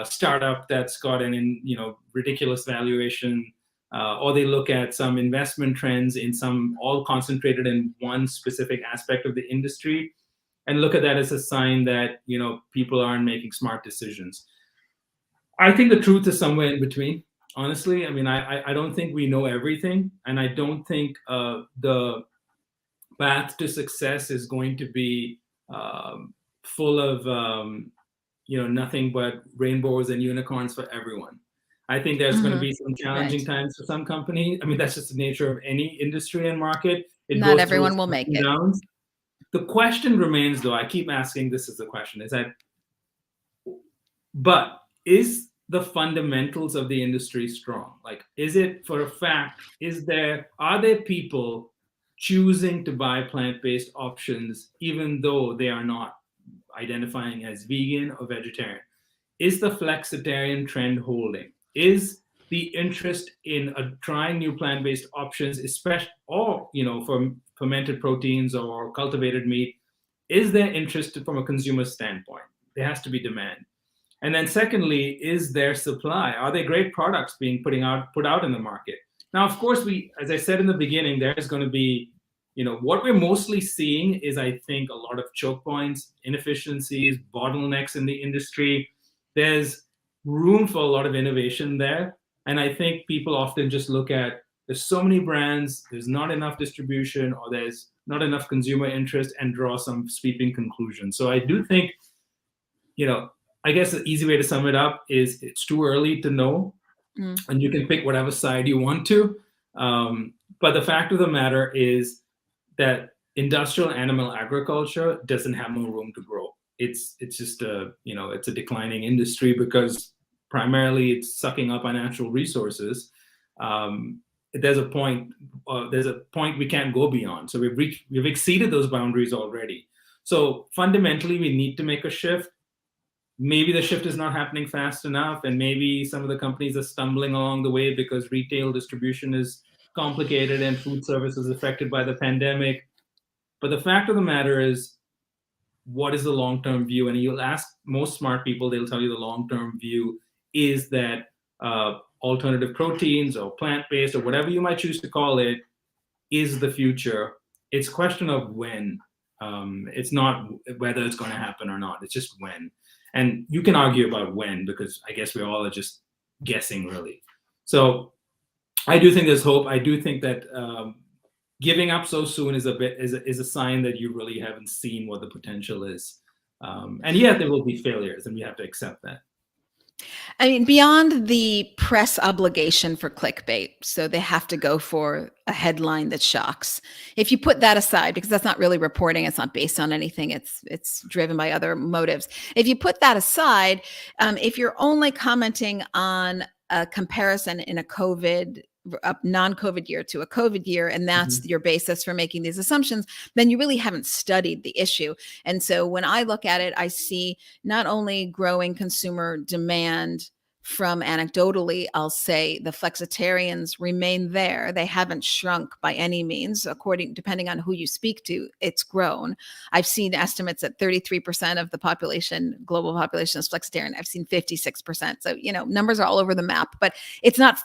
startup that's got an ridiculous valuation, or they look at some investment trends in some, all concentrated in one specific aspect of the industry, and look at that as a sign that people aren't making smart decisions. I think the truth is somewhere in between. Honestly, I mean, I don't think we know everything, and I don't think the path to success is going to be full of nothing but rainbows and unicorns for everyone. I think there's going to Mhm. be some Right. challenging times for some companies. I mean, that's just the nature of any industry and market. It Not goes through its everyone will ups make and it. downs. The question remains, though, I keep asking, this is the question, is that, but is the fundamentals of the industry strong? Like, is it for a fact, are there people choosing to buy plant-based options even though they are not identifying as vegan or vegetarian? Is the flexitarian trend holding? Is the interest in trying new plant-based options, especially, or for fermented proteins or cultivated meat, is there interest from a consumer standpoint? There has to be demand. And then secondly, is there supply? Are there great products being put out in the market? Now, of course, as I said in the beginning, there's going to be, what we're mostly seeing is, I think, a lot of choke points, inefficiencies, bottlenecks in the industry. There's room for a lot of innovation there. And I think people often just look at, there's so many brands, there's not enough distribution, or there's not enough consumer interest, and draw some sweeping conclusions. So I do think, I guess the easy way to sum it up is, it's too early to know, Mm. and you can pick whatever side you want to. But the fact of the matter is that industrial animal agriculture doesn't have more room to grow. It's just it's a declining industry because primarily it's sucking up our natural resources. Um, there's a point we can't go beyond. So we've exceeded those boundaries already. So fundamentally, we need to make a shift. maybe the shift is not happening fast enough, and maybe some of the companies are stumbling along the way because retail distribution is complicated and food service is affected by the pandemic. But the fact of the matter is, what is the long-term view? And you'll ask most smart people, they'll tell you the long-term view is that alternative proteins or plant-based or whatever you might choose to call it is the future. It's a question of when. It's not whether it's going to happen or not. It's just when. And you can argue about when, because I guess we all are just guessing, really. So I do think there's hope. I do think that giving up so soon is a sign that you really haven't seen what the potential is. And yet there will be failures, and we have to accept that. I mean, beyond the press obligation for clickbait, so they have to go for a headline that shocks. If you put that aside, because that's not really reporting, it's not based on anything, it's driven by other motives. If you put that aside, if you're only commenting on a comparison in a non-COVID year to a COVID year, and that's your basis for making these assumptions, then you really haven't studied the issue. And so when I look at it, I see not only growing consumer demand from, anecdotally, I'll say the flexitarians remain there. They haven't shrunk by any means. Depending on who you speak to, it's grown. I've seen estimates that 33% of the population, global population, is flexitarian. I've seen 56%. So, numbers are all over the map, but it's not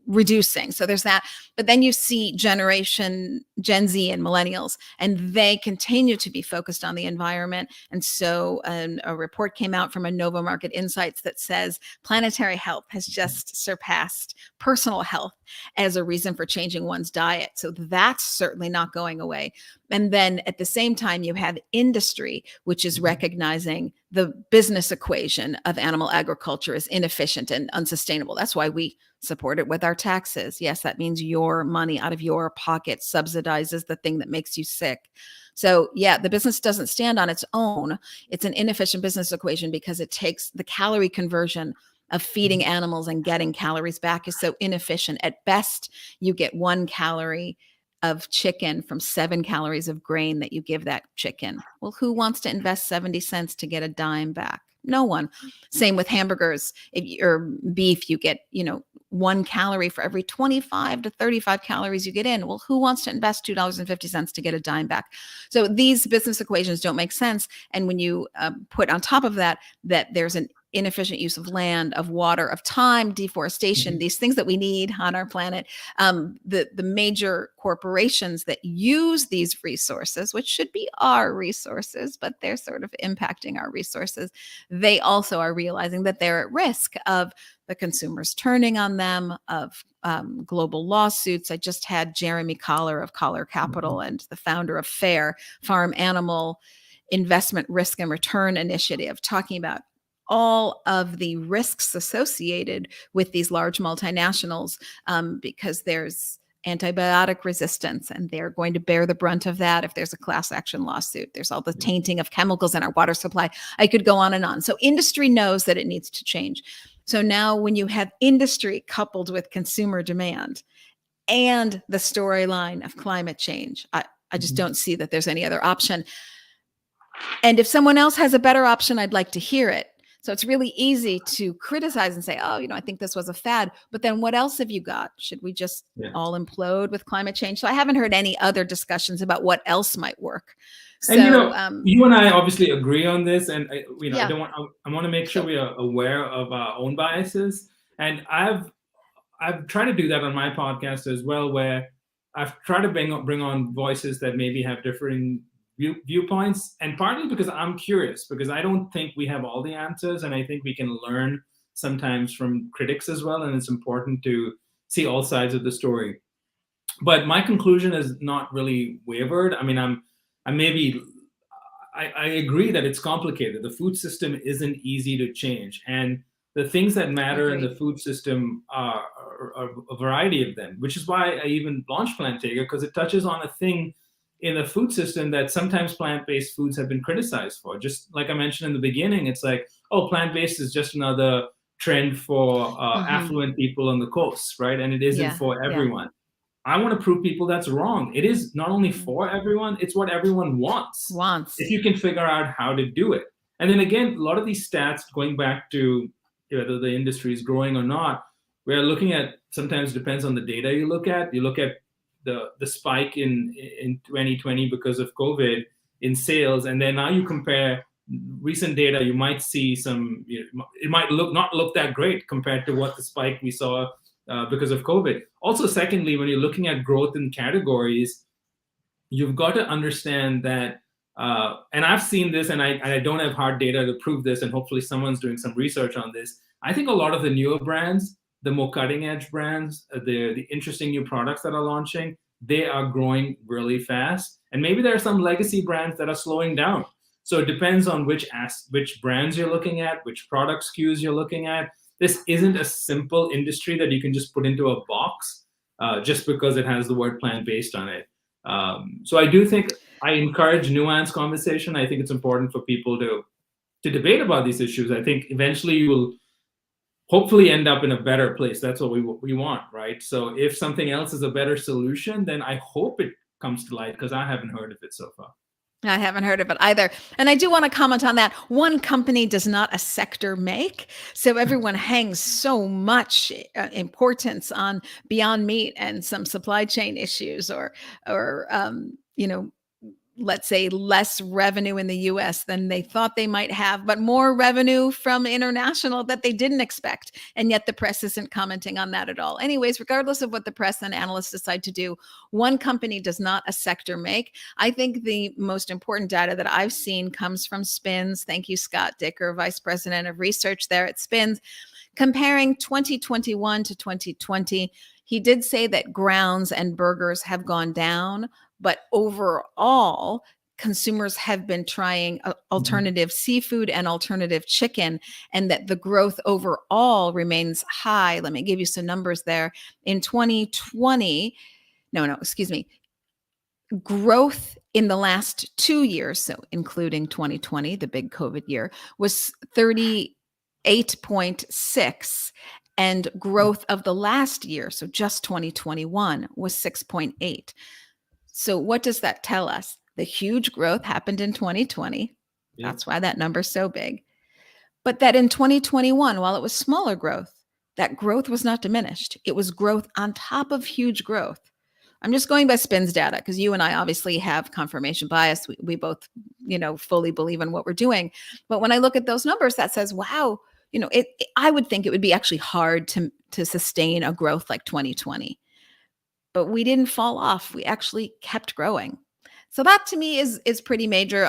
reducing. So there's that. But then you see generation Gen Z and millennials, and they continue to be focused on the environment. And so a report came out from Innova Market Insights that says planetary health has just surpassed personal health as a reason for changing one's diet. So that's certainly not going away. And then at the same time, you have industry, which is recognizing the business equation of animal agriculture is inefficient and unsustainable. That's why we support it with our taxes. Yes, that means your money out of your pocket subsidizes the thing that makes you sick. So yeah, the business doesn't stand on its own. It's an inefficient business equation because it takes the calorie conversion of feeding animals and getting calories back is so inefficient. At best, you get 1 calorie of chicken from 7 calories of grain that you give that chicken. Well, who wants to invest 70 cents to get a dime back? No one. Same with hamburgers or beef. You get, 1 calorie for every 25 to 35 calories you get in. Well, who wants to invest $2.50 to get a dime back? So these business equations don't make sense. And when you put on top of that there's an inefficient use of land, of water, of time, deforestation, these things that we need on our planet. The major corporations that use these resources, which should be our resources, but they're sort of impacting our resources, they also are realizing that they're at risk of the consumers turning on them, of global lawsuits. I just had Jeremy Collar of Collar Capital and the founder of FAIR, Farm Animal Investment Risk and Return Initiative, talking about all of the risks associated with these large multinationals, because there's antibiotic resistance, and they're going to bear the brunt of that if there's a class action lawsuit. There's all the tainting of chemicals in our water supply. I could go on and on. So industry knows that it needs to change. So now when you have industry coupled with consumer demand and the storyline of climate change, I just don't see that there's any other option. And if someone else has a better option, I'd like to hear it. So it's really easy to criticize and say, oh, I think this was a fad. But then what else have you got? Should we just all implode with climate change? So I haven't heard any other discussions about what else might work. So, and you and I obviously agree on this, and I want to make sure we are aware of our own biases. And I've tried to do that on my podcast as well, where I've tried to bring on voices that maybe have differing viewpoints, and partly because I'm curious, because I don't think we have all the answers, and I think we can learn sometimes from critics as well, and it's important to see all sides of the story. But my conclusion has not really wavered. I mean, I agree that it's complicated. The food system isn't easy to change, and the things that matter in the food system are a variety of them, which is why I even launched Plantega, because it touches on a thing in the food system that sometimes plant-based foods have been criticized for. Just like I mentioned in the beginning, it's like, oh, plant-based is just another trend for affluent people on the coast, right? And it isn't for everyone. I want to prove people that's wrong. It is not only for everyone, it's what everyone wants. If you can figure out how to do it. And then again, a lot of these stats, going back to whether the industry is growing or not, we're looking at, sometimes depends on the data you look at. You look at the spike in 2020 because of COVID in sales, and then now you compare recent data, you might see some, it might not look that great compared to what the spike we saw because of COVID. Also, secondly, when you're looking at growth in categories, you've got to understand that, and I've seen this, and I don't have hard data to prove this, and hopefully someone's doing some research on this. I think a lot of the newer brands, the more cutting edge brands, the interesting new products that are launching, they are growing really fast. And maybe there are some legacy brands that are slowing down. So it depends on which brands you're looking at, which product SKUs you're looking at. This isn't a simple industry that you can just put into a box just because it has the word plant-based on it. So I do think I encourage nuanced conversation. I think it's important for people to debate about these issues. I think eventually you will hopefully end up in a better place. That's what we want, right? So if something else is a better solution, then I hope it comes to light, because I haven't heard of it so far. I haven't heard of it either. And I do want to comment on that. One company does not a sector make. So everyone hangs so much importance on Beyond Meat and some supply chain issues, or let's say less revenue in the US than they thought they might have, but more revenue from international that they didn't expect. And yet the press isn't commenting on that at all. Anyways, regardless of what the press and analysts decide to do, one company does not a sector make. I think the most important data that I've seen comes from SPINS. Thank you, Scott Dicker, Vice President of Research there at SPINS. Comparing 2021 to 2020, he did say that grounds and burgers have gone down, but overall, consumers have been trying alternative seafood and alternative chicken, and that the growth overall remains high. Let me give you some numbers there. In 2020, growth in the last 2 years, so including 2020, the big COVID year, was 38.6, and growth of the last year, so just 2021, was 6.8. So what does that tell us? The huge growth happened in 2020. Yeah. That's why that number's so big. But that in 2021, while it was smaller growth, that growth was not diminished. It was growth on top of huge growth. I'm just going by SPINS data, because you and I obviously have confirmation bias. We both, fully believe in what we're doing. But when I look at those numbers, that says, wow, I would think it would be actually hard to sustain a growth like 2020. But we didn't fall off. We actually kept growing. So that to me is pretty major.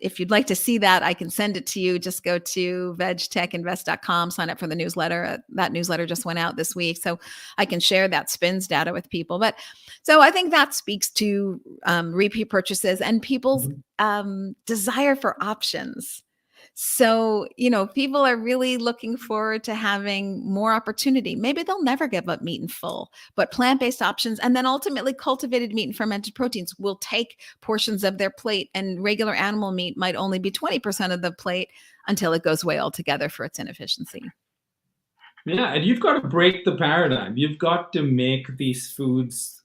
If you'd like to see that, I can send it to you. Just go to VegTechInvest.com, sign up for the newsletter. That newsletter just went out this week, so I can share that SPINS data with people. But so I think that speaks to repeat purchases and people's desire for options. So, people are really looking forward to having more opportunity. Maybe they'll never give up meat in full, but plant-based options, and then ultimately cultivated meat and fermented proteins, will take portions of their plate, and regular animal meat might only be 20% of the plate until it goes away altogether for its inefficiency. Yeah, and you've got to break the paradigm. You've got to make these foods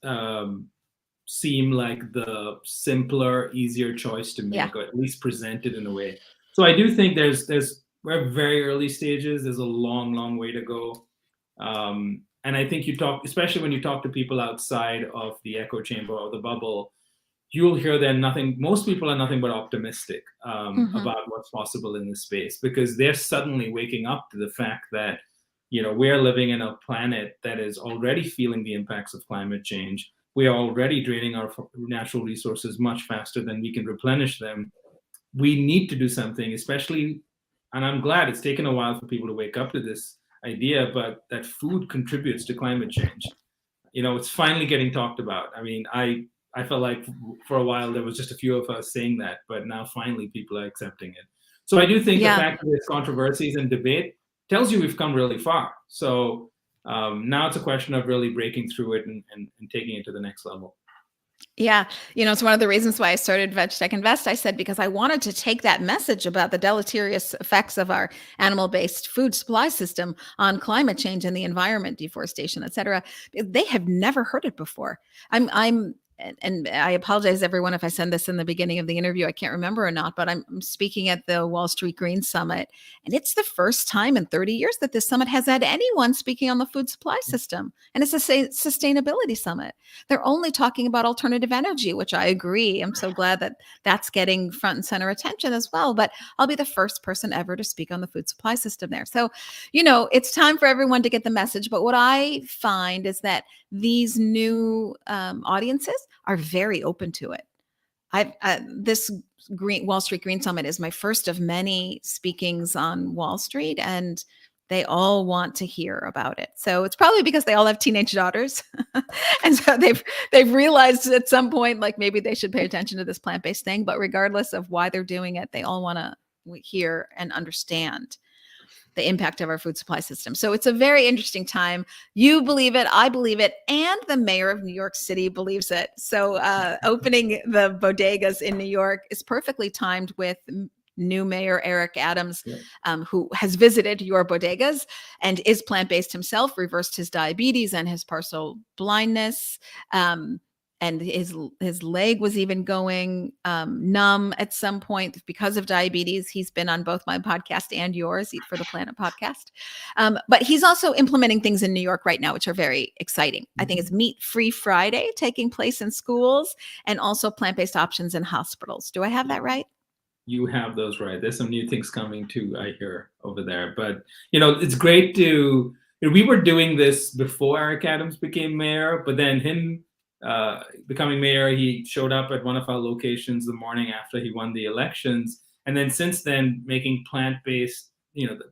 seem like the simpler, easier choice to make, or at least present it in a way. So I do think we're very early stages. There's a long, long way to go. And I think especially when you talk to people outside of the echo chamber or the bubble, you'll hear most people are nothing but optimistic about what's possible in this space, because they're suddenly waking up to the fact that, we're living in a planet that is already feeling the impacts of climate change. We are already draining our natural resources much faster than we can replenish them. We need to do something, especially, and I'm glad it's taken a while for people to wake up to this idea, but that food contributes to climate change. It's finally getting talked about. I mean, I felt like for a while there was just a few of us saying that, but now finally people are accepting it. So I do think the fact that there's controversies and debate tells you we've come really far. So now it's a question of really breaking through it and taking it to the next level. Yeah. It's one of the reasons why I started VegTech Invest. I said, because I wanted to take that message about the deleterious effects of our animal-based food supply system on climate change and the environment, deforestation, et cetera. They have never heard it before. I'm and I apologize, everyone, if I send this in the beginning of the interview. I can't remember or not, but I'm speaking at the Wall Street Green Summit, and it's the first time in 30 years that this summit has had anyone speaking on the food supply system. And it's a sustainability summit. They're only talking about alternative energy, which I agree. I'm so glad that that's getting front and center attention as well. But I'll be the first person ever to speak on the food supply system there. So, it's time for everyone to get the message. But what I find is that these new audiences are very open to it. This Wall Street Green Summit is my first of many speakings on Wall Street, and they all want to hear about it. So it's probably because they all have teenage daughters, and so they've realized at some point, like, maybe they should pay attention to this plant-based thing. But regardless of why they're doing it, they all want to hear and understand the impact of our food supply system. So it's a very interesting time. You believe it, I believe it, and the mayor of New York City believes it. So opening the bodegas in New York is perfectly timed with new mayor Eric Adams, who has visited your bodegas and is plant-based himself, reversed his diabetes and his partial blindness. And his leg was even going numb at some point because of diabetes. He's been on both my podcast and yours, Eat for the Planet podcast. But he's also implementing things in New York right now, which are very exciting. I think it's Meat Free Friday taking place in schools, and also plant-based options in hospitals. Do I have that right? You have those right. There's some new things coming too, I hear, over there. But, it's great to, we were doing this before Eric Adams became mayor, but then him becoming mayor, he showed up at one of our locations the morning after he won the elections. And then since then, making plant-based,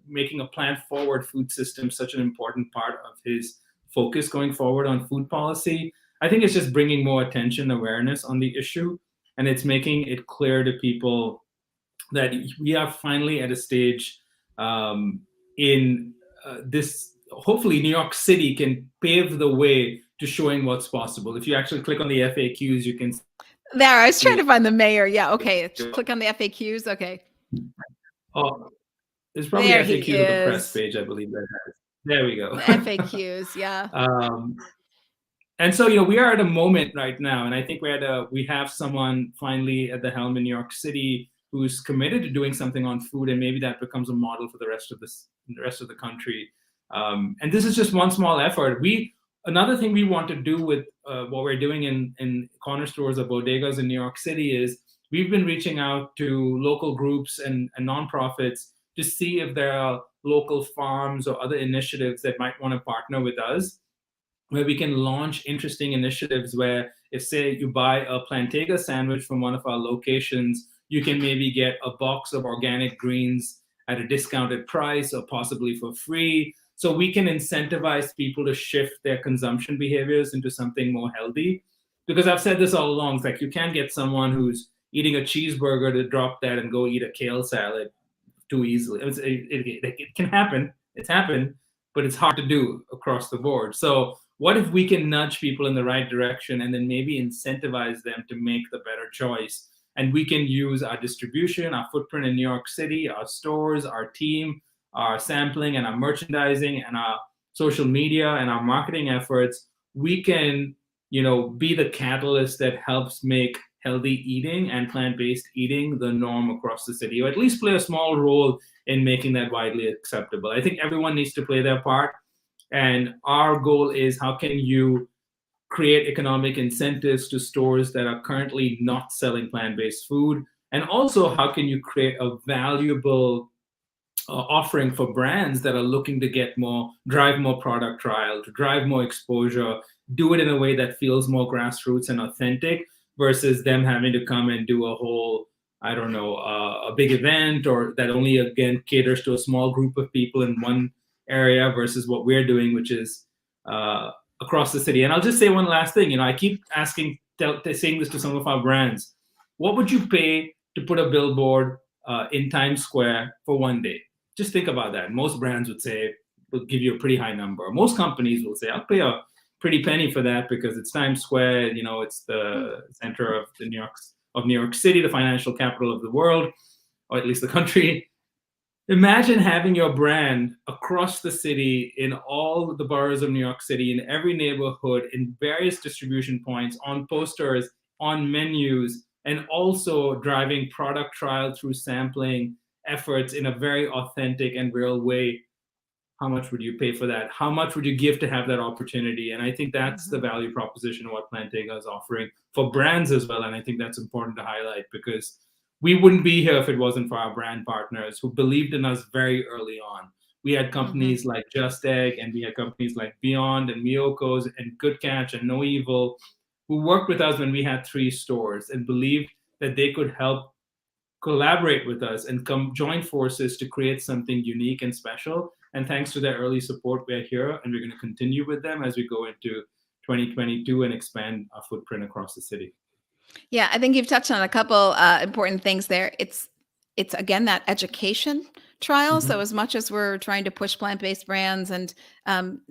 making a plant-forward food system such an important part of his focus going forward on food policy. I think it's just bringing more attention, awareness on the issue. And it's making it clear to people that we are finally at a stage in this, hopefully New York City can pave the way to showing what's possible. If you actually click on the FAQs, you can. There, I was trying to find the mayor. Yeah, okay. Click on the FAQs. Okay. Oh, there's probably there FAQ of the press page, I believe that has. There we go. The FAQs, yeah. And so, we are at a moment right now, and I think we have someone finally at the helm in New York City who's committed to doing something on food, and maybe that becomes a model for the rest of the country. And this is just one small effort. Another thing we want to do with what we're doing in corner stores or bodegas in New York City is we've been reaching out to local groups and nonprofits to see if there are local farms or other initiatives that might want to partner with us, where we can launch interesting initiatives where if, say, you buy a Plantega sandwich from one of our locations, you can maybe get a box of organic greens at a discounted price or possibly for free. So we can incentivize people to shift their consumption behaviors into something more healthy. Because I've said this all along, it's like you can't get someone who's eating a cheeseburger to drop that and go eat a kale salad too easily. It can happen. It's happened, but it's hard to do across the board. So what if we can nudge people in the right direction and then maybe incentivize them to make the better choice? And we can use our distribution, our footprint in New York City, our stores, our team, our sampling and our merchandising and our social media and our marketing efforts. We can, be the catalyst that helps make healthy eating and plant-based eating the norm across the city, or at least play a small role in making that widely acceptable. I think everyone needs to play their part. And our goal is, how can you create economic incentives to stores that are currently not selling plant-based food? And also, how can you create a valuable offering for brands that are looking to drive more product trial, to drive more exposure, do it in a way that feels more grassroots and authentic, versus them having to come and do a whole, a big event, or that only, again, caters to a small group of people in one area, versus what we're doing, which is across the city. And I'll just say one last thing. I keep saying this to some of our brands. What would you pay to put a billboard in Times Square for one day? Just think about that. Most brands will give you a pretty high number. Most companies will say, I'll pay a pretty penny for that because it's Times Square. It's the center of New York City, the financial capital of the world, or at least the country. Imagine having your brand across the city in all the boroughs of New York City, in every neighborhood, in various distribution points, on posters, on menus, and also driving product trial through sampling efforts in a very authentic and real way. How much would you pay for that? How much would you give to have that opportunity? And I think that's the value proposition of what Plantega is offering for brands as well. And I think that's important to highlight, because we wouldn't be here if it wasn't for our brand partners who believed in us very early on. We had companies like Just Egg, and we had companies like Beyond and Miyoko's and Good Catch and No Evil, who worked with us when we had 3 stores and believed that they could help collaborate with us and come join forces to create something unique and special. And thanks to their early support, we're here, and we're going to continue with them as we go into 2022 and expand our footprint across the city. Yeah, I think you've touched on a couple important things there. It's again that education trial. So as much as we're trying to push plant-based brands and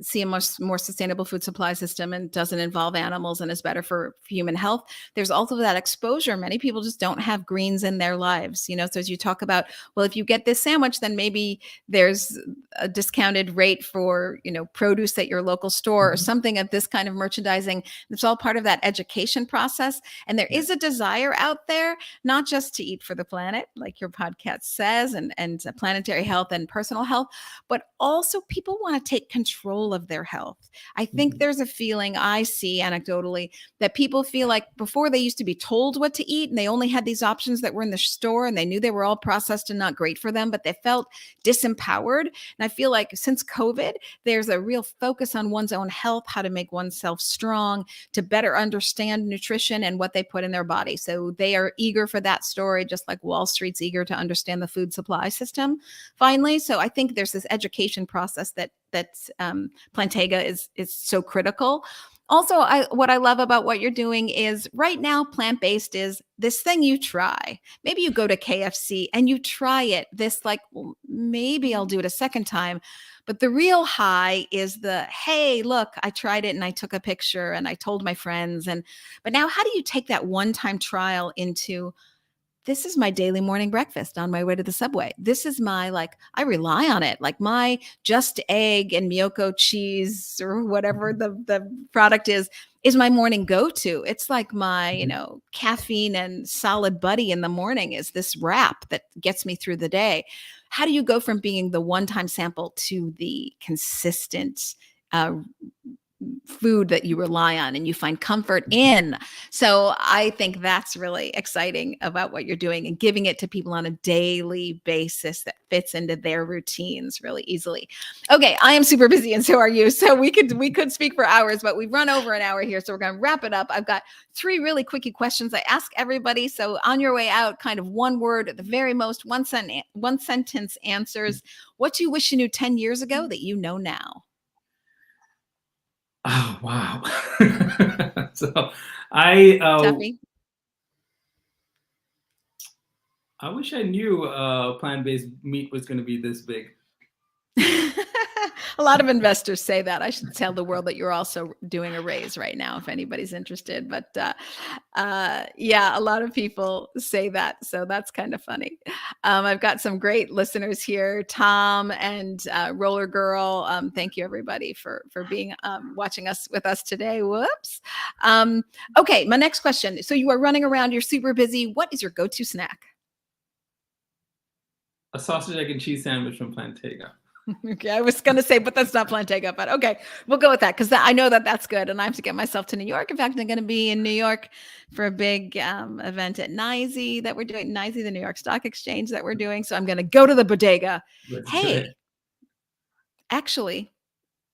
see a much more sustainable food supply system and doesn't involve animals and is better for human health, there's also that exposure. Many people just don't have greens in their lives, you know. So as you talk about, well, if you get this sandwich, then maybe there's a discounted rate for, you know, produce at your local store or something of this kind of merchandising. It's all part of that education process. And there is a desire out there, not just to eat for the planet, like your podcast says, and planetary health and personal health, but also people want to take control of their health. I think there's a feeling I see anecdotally that people feel like before they used to be told what to eat and they only had these options that were in the store and they knew they were all processed and not great for them, but they felt disempowered. And I feel like since COVID, there's a real focus on one's own health, how to make oneself strong, to better understand nutrition and what they put in their body. So they are eager for that story, just like Wall Street's eager to understand the food supply system finally. So I think there's this education process that Plantega is so critical. Also, what I love about what you're doing is right now, plant-based is this thing you try. Maybe you go to KFC and you try it. This like, well, maybe I'll do it a second time. But the real high is the, hey, look, I tried it and I took a picture and I told my friends. But now how do you take that one-time trial into, this is my daily morning breakfast on my way to the subway. This is my, like, I rely on it. Like my Just Egg and Miyoko cheese or whatever the product is my morning go-to. It's like my, you know, caffeine and solid buddy in the morning is this wrap that gets me through the day. How do you go from being the one-time sample to the consistent food that you rely on and you find comfort in? So I think that's really exciting about what you're doing and giving it to people on a daily basis that fits into their routines really easily. Okay, I am super busy and so are you. So we could speak for hours, but we've run over an hour here. So we're going to wrap it up. I've got 3 really quickie questions I ask everybody. So on your way out, kind of one word at the very most, one sentence answers. What do you wish you knew 10 years ago that you know now? Oh, wow. So I Tuffy? I wish I knew plant-based meat was going to be this big. A lot of investors say that. I should tell the world that you're also doing a raise right now if anybody's interested. But yeah, a lot of people say that. So that's kind of funny. I've got some great listeners here, Tom and Roller Girl. Thank you, everybody, for being watching us with us today. Whoops. Okay, my next question. So you are running around. You're super busy. What is your go-to snack? A sausage, egg, and cheese sandwich from Plantega. Okay, I was going to say, but that's not Plantega, but okay, we'll go with that because I know that that's good. And I have to get myself to New York. In fact, I'm going to be in New York for a big event at NYSE that we're doing, NYSE, the New York Stock Exchange that we're doing. So I'm going to go to the Bodega. Hey, actually,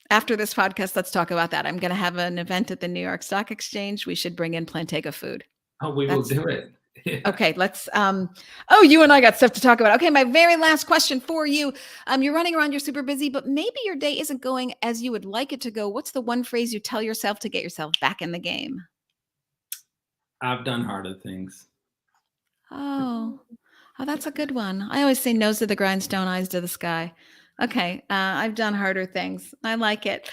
after this podcast, let's talk about that. I'm going to have an event at the New York Stock Exchange. We should bring in Plantega food. Oh, we will do it. Yeah. Okay, let's, oh, you and I got stuff to talk about. Okay, my very last question for you. You're running around, you're super busy, but maybe your day isn't going as you would like it to go. What's the one phrase you tell yourself to get yourself back in the game? I've done harder things. Oh, that's a good one. I always say nose to the grindstone, eyes to the sky. Okay, I've done harder things. I like it.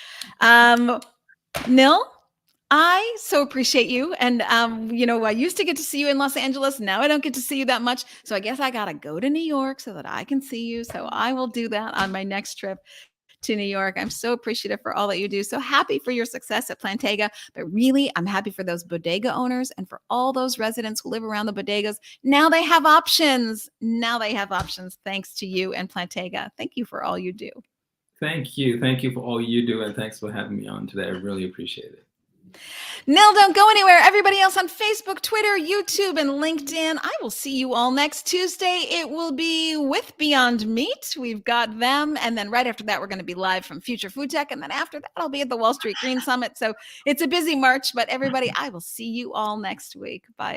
Nil, I so appreciate you. And, I used to get to see you in Los Angeles. Now I don't get to see you that much. So I guess I got to go to New York so that I can see you. So I will do that on my next trip to New York. I'm so appreciative for all that you do. So happy for your success at Plantega, but really I'm happy for those bodega owners and for all those residents who live around the bodegas. Now they have options. Thanks to you and Plantega. Thank you for all you do. Thank you. Thank you for all you do. And thanks for having me on today. I really appreciate it. Nil, don't go anywhere. Everybody else on Facebook, Twitter, YouTube, and LinkedIn. I will see you all next Tuesday. It will be with Beyond Meat. We've got them. And then right after that, we're going to be live from Future Food Tech. And then after that, I'll be at the Wall Street Green Summit. So it's a busy March. But everybody, I will see you all next week. Bye.